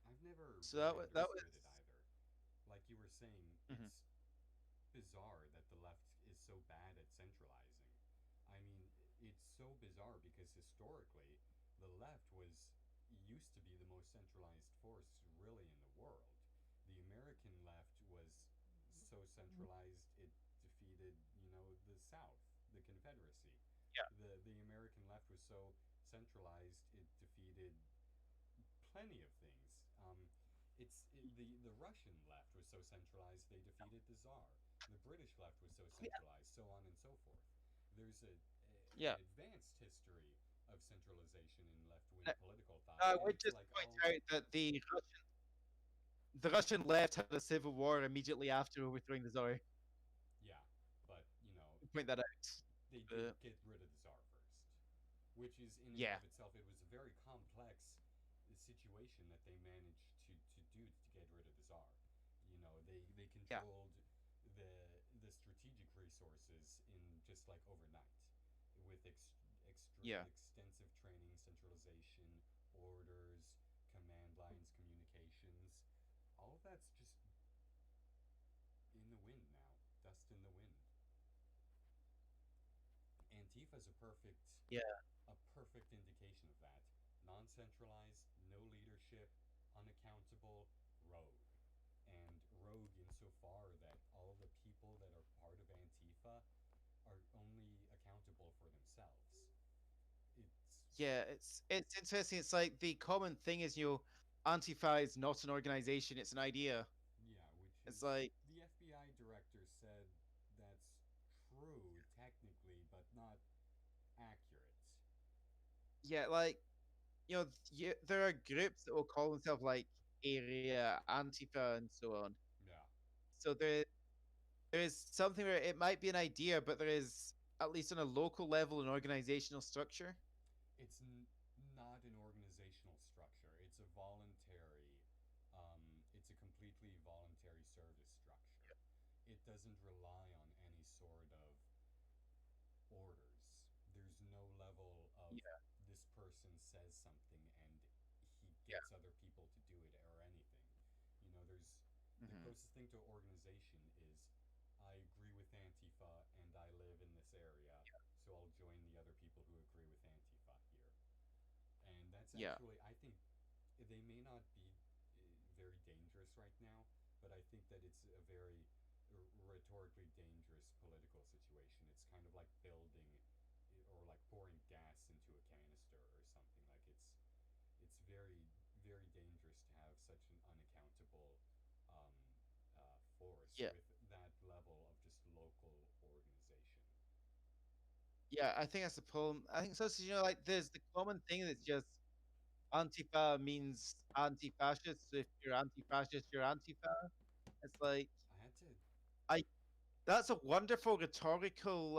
I've never so really that understood it was. either. Like you were saying, Mhm. it's bizarre that the left is so bad at centralizing. I mean, it's so bizarre because historically, the left was used to be the most centralized force really in the world. The American left was so centralized it defeated, the South, the Confederacy. Yeah, The American left was so centralized it defeated plenty of things. The Russian left was so centralized they defeated the Tsar. The British left was so yeah, centralized, so on and so forth. There's an yeah. advanced history of centralization in left wing Now, political thought, I and would it's just like all. point out that the Russian left had a civil war immediately after overthrowing the Tsar. Yeah, but Point that out. they did But get rid of the Tsar first, which is in and yeah, of itself, it was a very complex situation that they managed to do to get rid of the Tsar. They yeah, controlled the strategic resources in just like overnight, with yeah, extensive training, centralization, orders, command lines, communications. All of that's just in the wind now, dust in the wind. Antifa's yeah, a perfect indication of that. Non-centralized, no leadership, unaccountable, rogue. And rogue insofar that all the people that are part of Antifa are only accountable for themselves. It's yeah. It's interesting. It's like the common thing is Antifa is not an organization; it's an idea. Yeah, which It's is like the FBI director said that's true technically, but not accurate. there are groups that will call themselves like area Antifa and so on. Yeah, So there is something where it might be an idea, but there is at least on a local level an organizational structure. it's not an organizational structure. It's a voluntary. It's a completely voluntary service structure. It doesn't rely on any sort of orders. There's no level of Yeah, this person says something and he yeah, gets other people to do it or anything. There's the hmm closest thing to organization is I agree with Antifa and I live in this area, so I'll join the other people who agree with Antifa here. And that's yeah, actually, I think, they may not be very dangerous right now, but I think that it's a very rhetorically dangerous political situation. It's kind of like building or like pouring gas into a canister or something. Like it's very very dangerous to have such an unaccountable um, force yeah, with that level of just local organization. yeah. I think that's the problem. I think so. Like there's the common thing that's just Antifa means anti-fascist. So if you're anti-fascist, you're Antifa. It's like I had to I. That's a wonderful rhetorical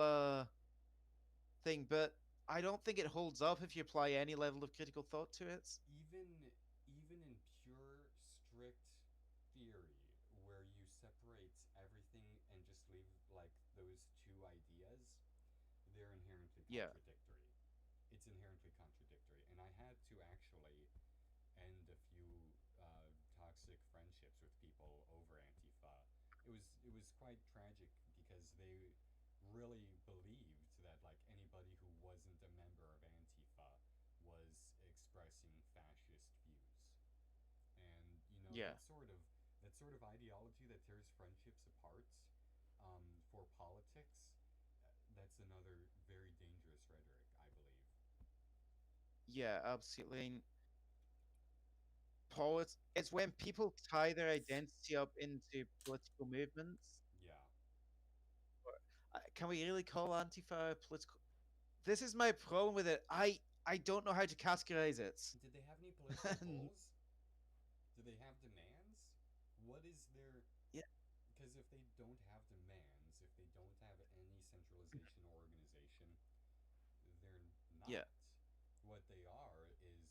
thing, but I don't think it holds up if you apply any level of critical thought to it. even in pure strict theory where you separate everything and just leave like those two ideas, they're inherently Yeah, contradictory. It's inherently contradictory, and I had to actually end a few toxic friendships with people over Antifa. It was quite tragic because they really believed that like anybody who wasn't a member of Antifa was expressing fascist views. And yeah. that sort of ideology that tears friendships apart for politics. That's another very dangerous rhetoric, I believe. Yeah, absolutely. And it's when people tie their identity up into political movements. Yeah, Can we really call Antifa a political? this is my problem with it. I don't know how to categorize it. Did they have any political And goals? Do they have demands? What is their. yeah, Because if they don't have demands, if they don't have any centralization or organization, they're yeah, not. What they are is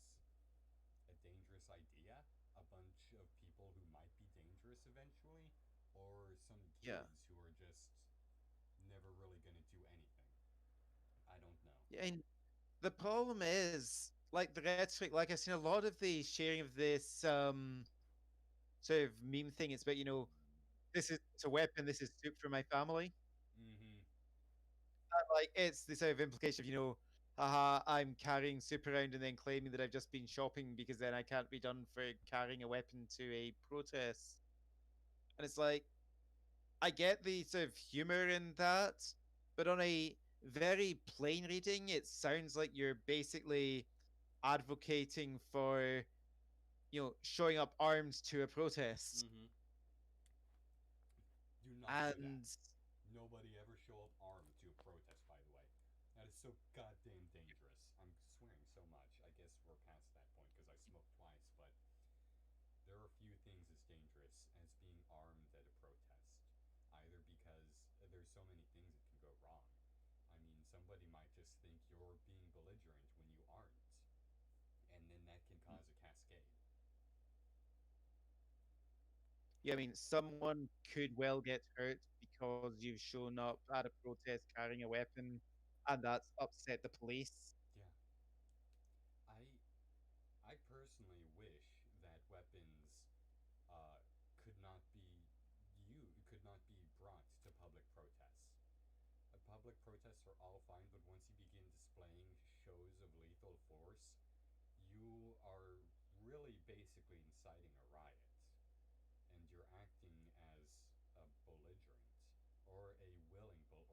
a dangerous idea, a bunch of people who might be dangerous eventually, or some yeah, kids who are just never really going to do anything. I don't know. yeah. And the problem is, like the rhetoric, like I've seen a lot of the sharing of this sort of meme thing. It's about this is a weapon, this is soup for my family. Mm-hmm. Like it's the sort of implication of haha, I'm carrying soup around and then claiming that I've just been shopping because then I can't be done for carrying a weapon to a protest. And it's like I get the sort of humor in that, but on a very plain reading, it sounds like you're basically advocating for showing up armed to a protest. Mm-hmm. Do not do that. And Nobody ever show up armed to a protest, by the way. That is so goddamn dangerous. I'm swearing so much. I guess we're past that point because I smoked twice, but there are few things as dangerous as being armed at a protest. Either because there's so many things that can go wrong. I mean, somebody might just think you're being belligerent when you aren't, and then that can cause a cascade. yeah, I mean, someone could well get hurt because you've shown up at a protest carrying a weapon, and that's upset the police. Yeah, I I personally wish that weapons could not be could not be brought to public protests. Public protests are all fine, but once you begin displaying shows of lethal force, you are really basically inciting a riot, and you're acting as a belligerent or a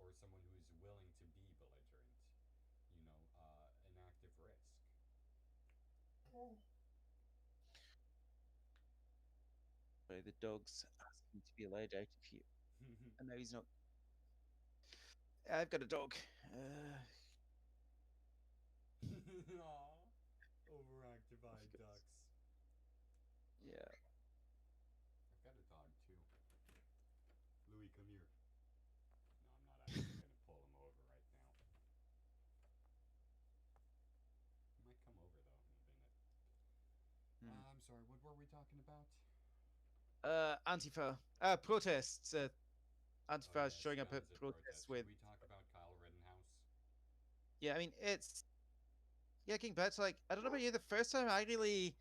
or someone who is willing to be belligerent. An active risk. Sorry, the dog's asking to be allowed out of here, and now he's not. I've got a dog. Uh, Aw, overactive I eye forget. ducks. Yeah. I've got a dog too. Louis, come here. No, I'm not actually gonna pull him over right now. He might come over though in a minute. Hmm. I'm sorry. What were we talking about? Antifa. Protests. Oh Antifa is yes, showing up guns at at protests protests. Should with. we talk about Kyle Rittenhouse? Yeah, I mean, it's. Yeah, getting back to I don't know about you, the first time I really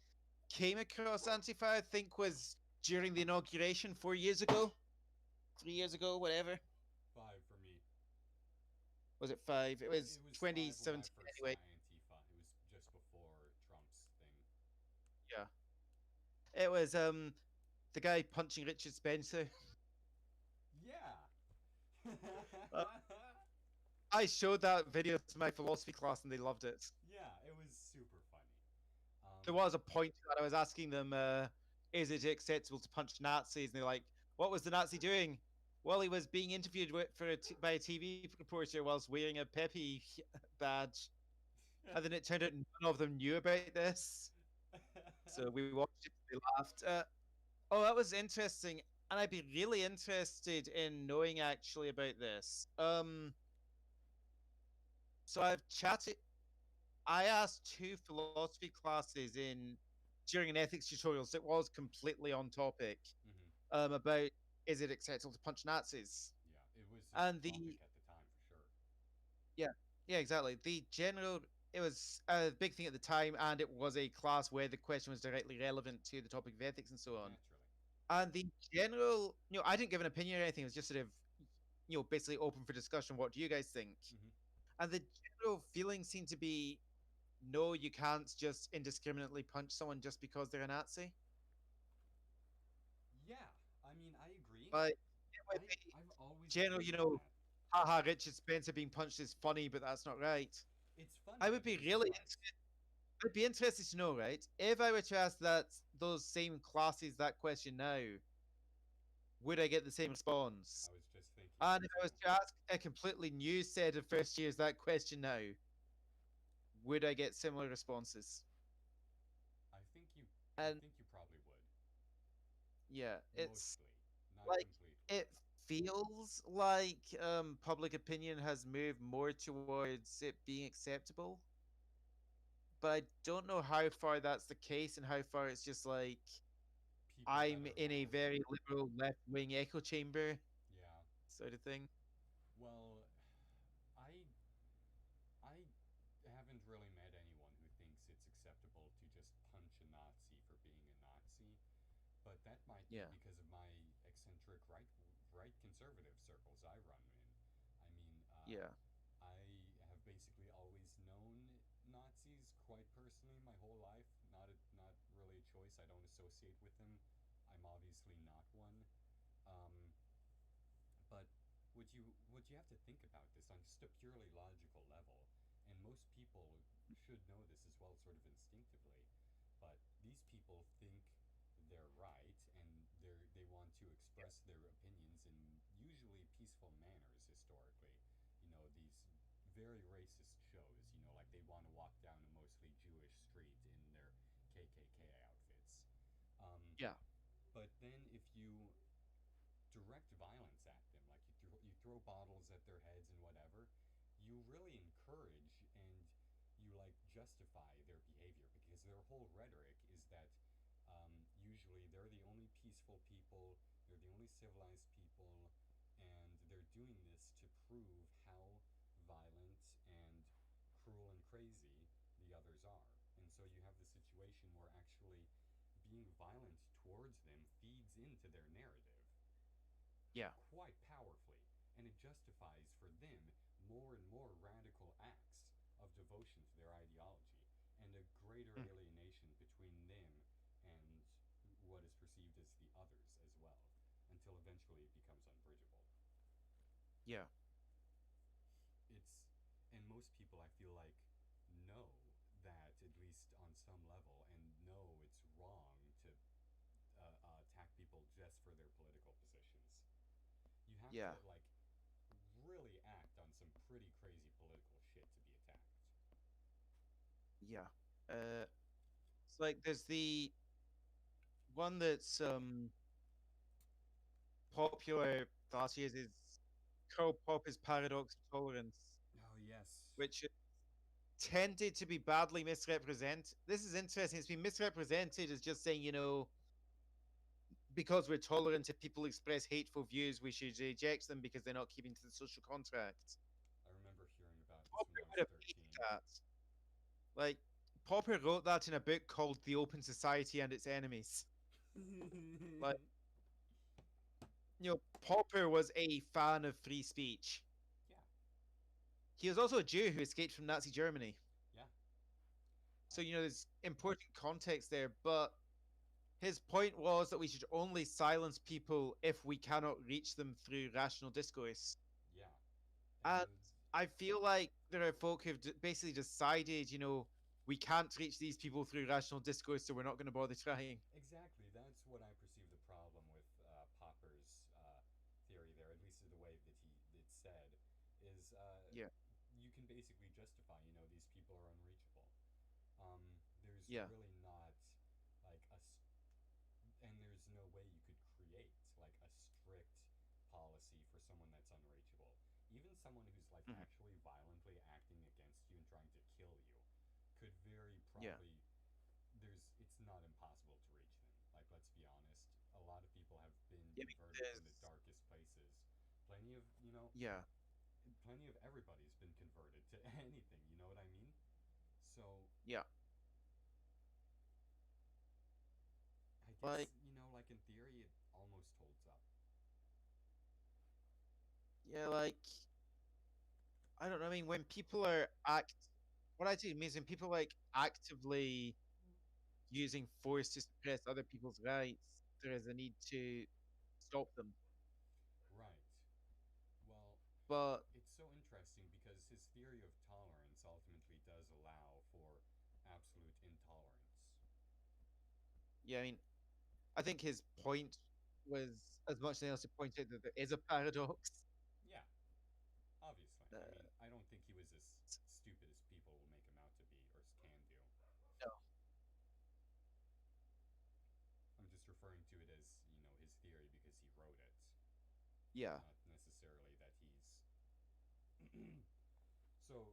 came across Antifa, I think, was during the inauguration 4 years ago, 3 years ago, whatever. 5 for me. Was it five? It was It was 5 when I 2017 first saw anyway. Antifa. It was just before Trump's thing. Yeah. It was the guy punching Richard Spencer. Yeah. Uh, I showed that video to my philosophy class and they loved it. Yeah, it was super funny. There Um, was a point that I was asking them, is it acceptable to punch Nazis? And they're like, what was the Nazi doing? Well, he was being interviewed by a TV reporter whilst wearing a Pepe badge. And then it turned out none of them knew about this. So we watched it, they laughed. Oh, that was interesting. And I'd be really interested in knowing actually about this. So I've chatted. I asked two philosophy classes in during an ethics tutorial, so it was completely on topic. mhm. About is it acceptable to punch Nazis? Yeah, it was a And topic the at the time for sure. yeah, yeah, exactly. The general it was a big thing at the time, and it was a class where the question was directly relevant to the topic of ethics and so on. Naturally. And the general, I didn't give an opinion or anything. It was just sort of, basically open for discussion. What do you guys think? Hmm. And the general feeling seemed to be, no, you can't just indiscriminately punch someone just because they're a Nazi. Yeah, I mean, I agree. But it would be I've always general, agreed with that. haha, Richard Spencer being punched is funny, but that's not right. It's funny, I would but be here's the really, part. I'd be interested to know, right? If I were to ask those same classes that question now, would I get the same response? I was just thinking And that if I was too. to ask a completely new set of first years that question now, would I get similar responses? I think you I And think you probably would. yeah, it's Mostly, not like completely. it feels like public opinion has moved more towards it being acceptable, but I don't know how far that's the case and how far it's just like People that I'm are in a wrong. very liberal left wing echo chamber Yeah. sort of thing. Well, I I haven't really met anyone who thinks it's acceptable to just punch a Nazi for being a Nazi, but that might be Yeah, because of my eccentric right conservative circles I run in. I mean, yeah, I have basically always known Nazis quite personally my whole life. Not really a choice. I don't associate with them. I'm obviously not one. Um, but what you have to think about this on just a purely logical level, and most people should know this as well, sort of instinctively. But these people think they're right, and they want to express their opinions in usually peaceful manners. Historically, these very racist shows. Like they want to walk down a mostly Jewish street in their KKK outfits. Um, yeah, but then if you direct violence at them, like you throw bottles at their heads and whatever, you really encourage and you like justify their behavior because their whole rhetoric is that usually they're the only peaceful people, they're the only civilized people, and they're doing this to prove how violent and cruel and crazy the others are. And so you have the situation where actually being violent towards them feeds into their narrative yeah, quite powerfully, and it justifies for them more and more radical acts of devotion to their ideology and a greater mm, alienation between them and what is perceived as the others as well, until eventually it becomes unbridgeable. yeah, It's and most people I feel like know that at least on some level and know it's wrong to attack people just for their political positions. You have to yeah, like really act on some pretty crazy political shit to be attacked. yeah. Uh, it's like there's the one that's popular last year's is Karl Popper's paradox of tolerance, Oh yes. which tended to be badly misrepresented. This is interesting. It's been misrepresented as just saying, because we're tolerant if people express hateful views, we should reject them because they're not keeping to the social contract. I remember hearing about this when Popper I would was have hated 13. that. Like, Popper wrote that in a book called The Open Society and Its Enemies. Like, Popper was a fan of free speech. Yeah. He was also a Jew who escaped from Nazi Germany. Yeah. So, I there's important context there, but his point was that we should only silence people if we cannot reach them through rational discourse. yeah. And And I feel like there are folk who've basically decided, we can't reach these people through rational discourse, so we're not going to bother trying. exactly, that's what I perceive the problem with Popper's theory there, at least the way that he it said, is Yeah, you can basically justify, these people are unreachable. There's yeah, really not like and there's no way you could create like a strict policy for someone that's unreachable. Even someone who's like mhm, actually violently acting against you and trying to kill you could very yeah, probably there's it's not impossible to reach them. Like let's be honest, a lot of people have been yeah. converted from the There's, darkest places. Plenty of, yeah, plenty of everybody's been converted to anything, you know what I mean? So, yeah. I Like, guess, like in theory it almost holds up. yeah, like, I don't know. I mean, when people are what I do means when people like actively using force to suppress other people's rights, there is a need to stop them. Right. Well, But it's so interesting because his theory of tolerance ultimately does allow for absolute intolerance. yeah, I mean, I think his point was as much as anything else to point out that there is a paradox. Yeah, obviously. I Uh, mean, I don't think he was as stupid as people will make him out to be. Yeah. not necessarily that he's. So,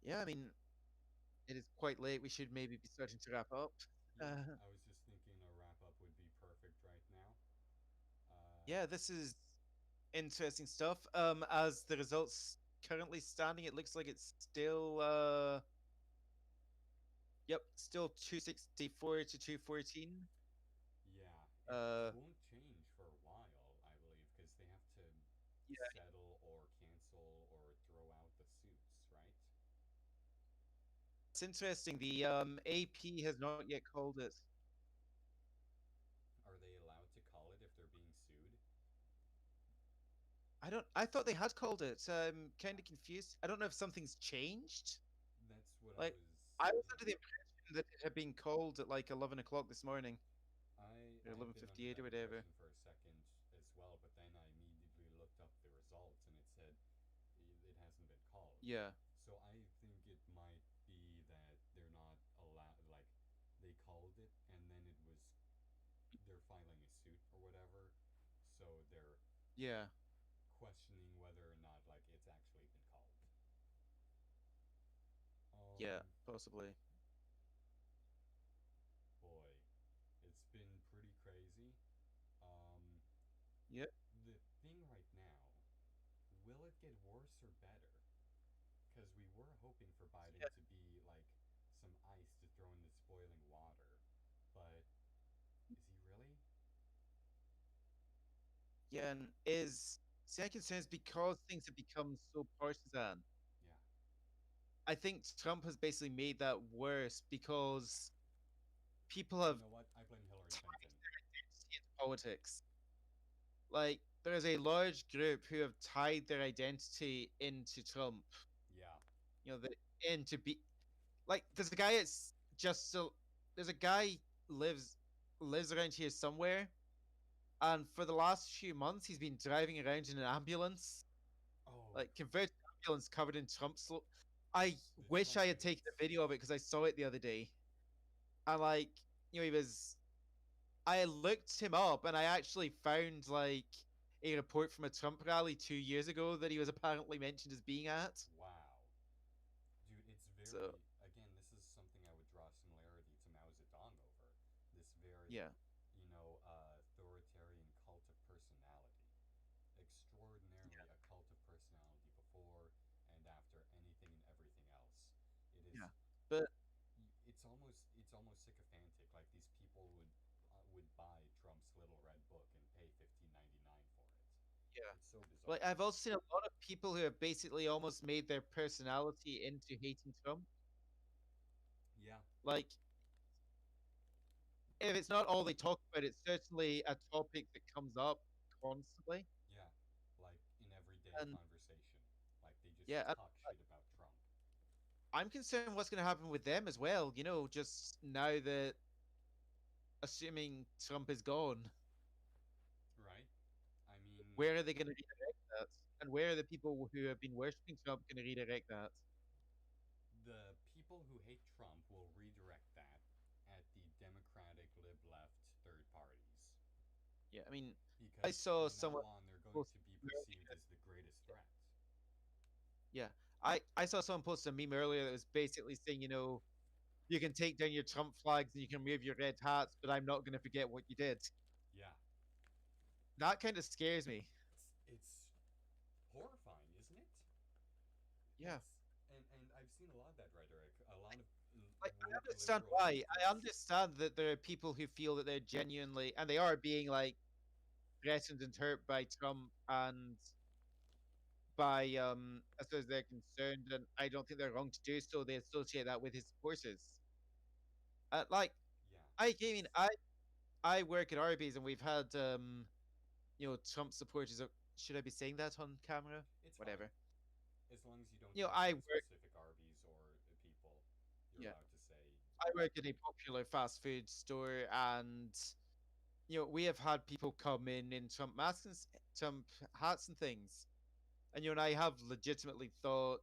Yeah, I mean, it is quite late. We should maybe be starting to wrap up. yeah, Uh, I was just thinking a wrap up would be perfect right now. yeah, this is interesting stuff. As the results currently standing, it looks like it's still yep, still 264 to 214. Yeah, it Uh won't change for a while, I believe, because they have to yeah, settle or cancel or throw out the suits, right? it's interesting. The AP has not yet called it. Are they allowed to call it if they're being sued? I thought they had called it. So I'm kind of confused. I don't know if something's changed. That's what I Like was. I was Yeah, under the impression that it had been called at like 11 o'clock this morning or I've been under 11:58 or that whatever. impression for a second as well, but then I immediately looked up the results and it said it hasn't been called. Yeah, So I think it might be that they're not allowed, like, they called it and then it was, they're filing a suit or whatever. So they're yeah, questioning whether or not, like, it's actually been called. yeah, Um, possibly. Boy, it's been pretty crazy. Um, Yeah, the thing right now, will it get worse or better? Because we were hoping for yeah, Biden to be like some ice to throw in the spoiling water, but is he really? yeah. And is see, my concern is because things have become so partisan. Yeah. I think Trump has basically made that worse because people You have know what? I blame Hillary tied Clinton. their identity into politics. Like there is a large group who have tied their identity into Trump. Yeah. You know, the into be like there's a guy that's just so there's a guy lives lives around here somewhere, and for the last few months he's been driving around in an ambulance, Oh, like converted ambulance covered in Trump slow. I the wish I Trump had taken a base. video of it because I saw it the other day. And like, he was I looked him up and I actually found like a report from a Trump rally 2 years ago that he was apparently mentioned as being at. Wow. Dude, it's So very, again, this is something I would draw a similarity to Mao Zedong over. This very, yeah, authoritarian cult of personality. Extraordinarily a cult of personality before and after anything and everything else. It yeah. is, But it's almost sycophantic. Like these people would buy Trump's little red book and pay 15.99 for yeah. it. It's so Like bizarre. I've also seen a lot of people who have basically almost made their personality into hating Trump. Yeah, Like if it's not all they talk about, it's certainly a topic that comes up constantly. yeah, like in everyday And conversation, like they just yeah, talk shit about Trump, I'm concerned what's going to happen with them as well. You know, just now that assuming Trump is gone, right? I mean, where are they going to redirect that? And where are the people who have been worshipping Trump going to redirect that? the people who hate Trump will redirect that at the Democratic lib left third parties Yeah, I mean, I because saw from now someone on they're going post to be a meme perceived earlier. as the greatest threat. Yeah, I saw someone post a meme earlier that was basically saying, you know, you can take down your Trump flags and you can wave your red hats, but I'm not going to forget what you did. Yeah, That kind of scares me. it's horrifying, isn't it? Yeah. It's and I've seen a lot of that rhetoric. A lot of Like I woke understand liberal why. I leftist. understand that there are people who feel that they're genuinely and they are being like threatened and hurt by Trump and by as far as they're concerned, and I don't think they're wrong to do so. They associate that with his supporters. Like Yeah, I mean, it's I work at Arby's and we've had you know Trump supporters. Should I be saying that on camera? it's fine Whatever. as long as you don't You know, I mention work. specific Arby's or people. You're Yeah, allowed to say I work at a popular fast food store, and you know we have had people come in Trump masks, and Trump hats, and things. And you and I have legitimately thought,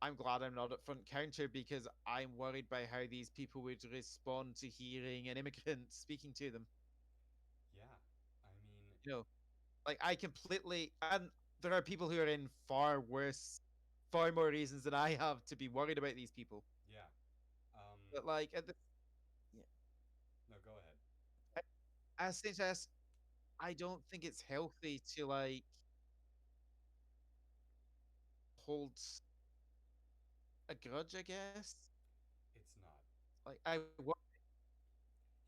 I'm glad I'm not at front counter because I'm worried by how these people would respond to hearing an immigrant speaking to them. Yeah, I mean, You know, like I completely, and there are people who are in far worse, far more reasons than I have to be worried about these people. yeah. Um, But like at the, yeah, no, go ahead. as same as I don't think it's healthy to like hold a grudge. I guess It's not. like I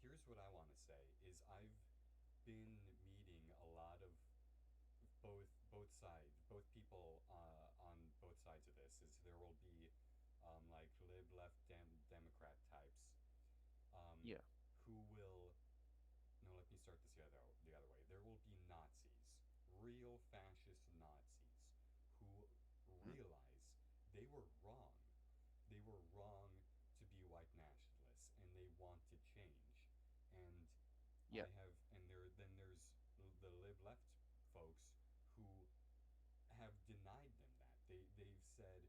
Here's what I want to say is I've been meeting a lot of both sides, both people on both sides of this. Is there will be like lib left Democrat types um, yeah who will no. Let me start this the other way. There will be Nazis, real fascist Nazis, who mm, realize they were wrong. They were wrong to be white nationalists, and they want to change. And yeah there's the live left folks who have denied them that. They've said,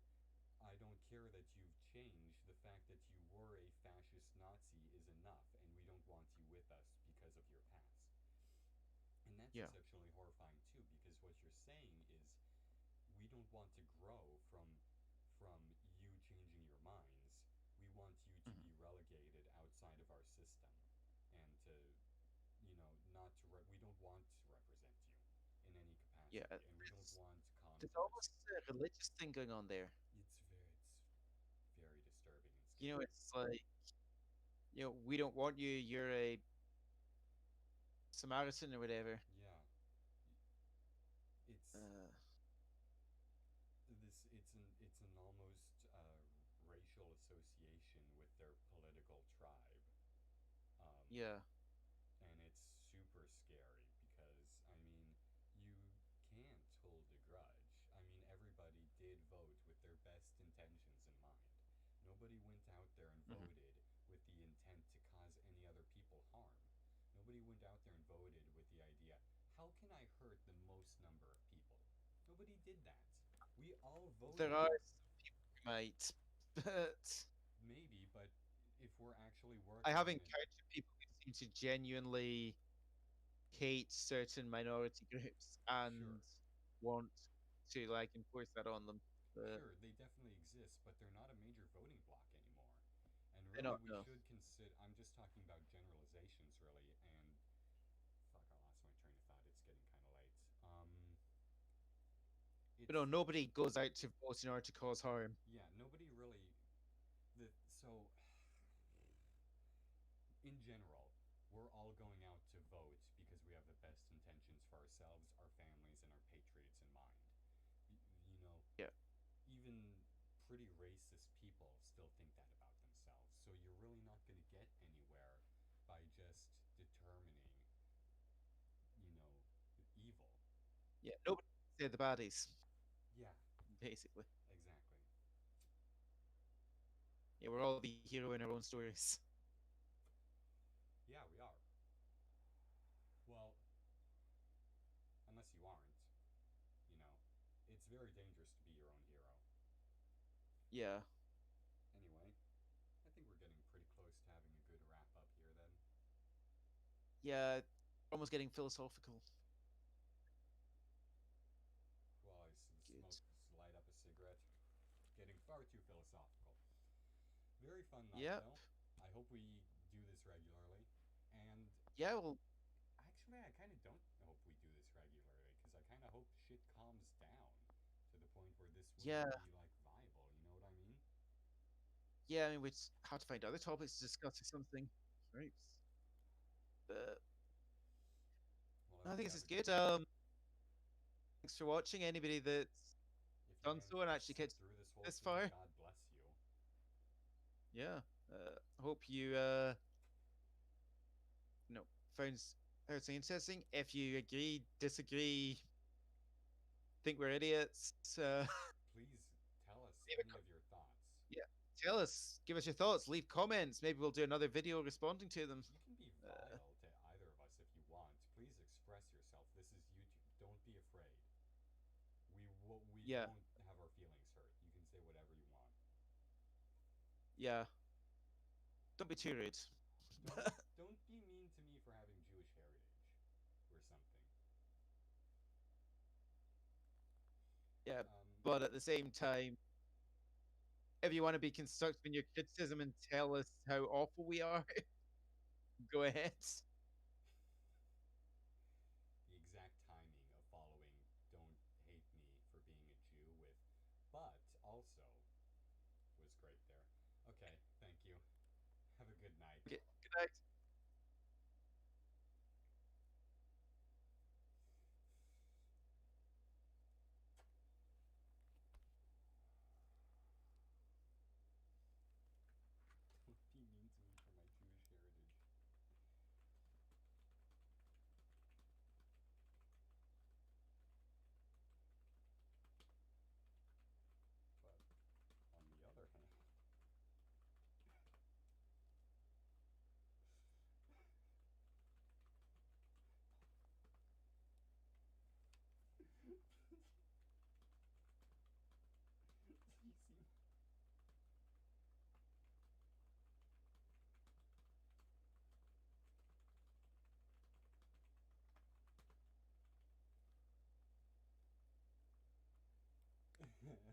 I don't care that you've changed. The fact that you were a fascist Nazi is enough, and we don't want you with us because of your past. And that's yeah exceptionally horrifying too, because what you're saying is we don't want to grow from you changing your minds. We want you to mhm, be relegated outside of our system, and to not to we don't want to represent you in any yeah. capacity, and we don't want There's conquest. almost a religious thing going on there. It's very disturbing and You know, scary. it's like we don't want you. You're a Samaritan or whatever. Yeah, it's Uh, it's an almost racial association with their political tribe, um, yeah. and it's super scary because I mean you can't hold a grudge. I mean everybody did vote with their best intentions in mind. Nobody went out there and Mhm. voted with the intent to cause any other people harm. Nobody went out there and voted with the idea, how can I hurt the most number of people? Nobody did that. We all There voted. are some people who might, but Maybe, but if we're actually I have working in an encountered people who seem to genuinely hate certain minority groups sure, and want to like enforce that on them. But sure, they definitely exist, but they're not a major voting bloc anymore. And I really, don't we know. should consider. I'm just talking about generalizations, really. And fuck, I lost my train of thought. It's getting kind of late. But no, It's nobody goes out to vote in order to cause harm. yeah, nobody really. So in general, we're all going out to vote because we have the best intentions for ourselves, our families, and our patriots in mind. You know, Yeah, even pretty racist people still think that about themselves. So you're really not going to get anywhere by just determining, you know, evil. yeah. Nobody say the baddies, Yeah, basically. exactly. Yeah, we're all the hero in our own stories. Yeah, we are. Well, unless you aren't, you know, it's very dangerous to be your own hero. Yeah, Anyway, I think we're getting pretty close to having a good wrap up here then. yeah. Almost getting philosophical. While I Good. smoke, light up a cigarette. Getting far too philosophical. Very fun night Yep. though. I hope we do this regularly. And Yeah. Well. actually, I kind of don't hope we do this regularly because I kind of hope shit calms down to the point where this Yeah. wouldn't be like viable. You know what I mean? Yeah. I mean, we just have to find other topics to discuss or something. Right. But Well, I I hope think you this have is a good good. night. Thanks for watching. Anybody that's If you done so managed and to actually sit gets through this whole this thing, far, God bless you. yeah. Hope you found everything interesting. If you agree, disagree, think we're idiots, Please tell us leave a any of your thoughts. yeah, tell us, give us your thoughts, leave comments. Maybe we'll do another video responding to them. You can be Uh, vile to either of us if you want. Please express yourself. This is YouTube. Don't be afraid. Yeah, won't have our feelings hurt. You can say whatever you want. yeah. Don't be too rude. Don't be mean to me for having Jewish heritage or something. Yeah, Um, but at the same time, if you want to be constructive in your criticism and tell us how awful we are, go ahead. the exact timing of following "Don't hate me for being a Jew" with "but also" was great there. Okay, thank you. Have a good night. Okay, good night. Don't be mean to me for my Jewish heritage. But on the other hand,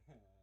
you seem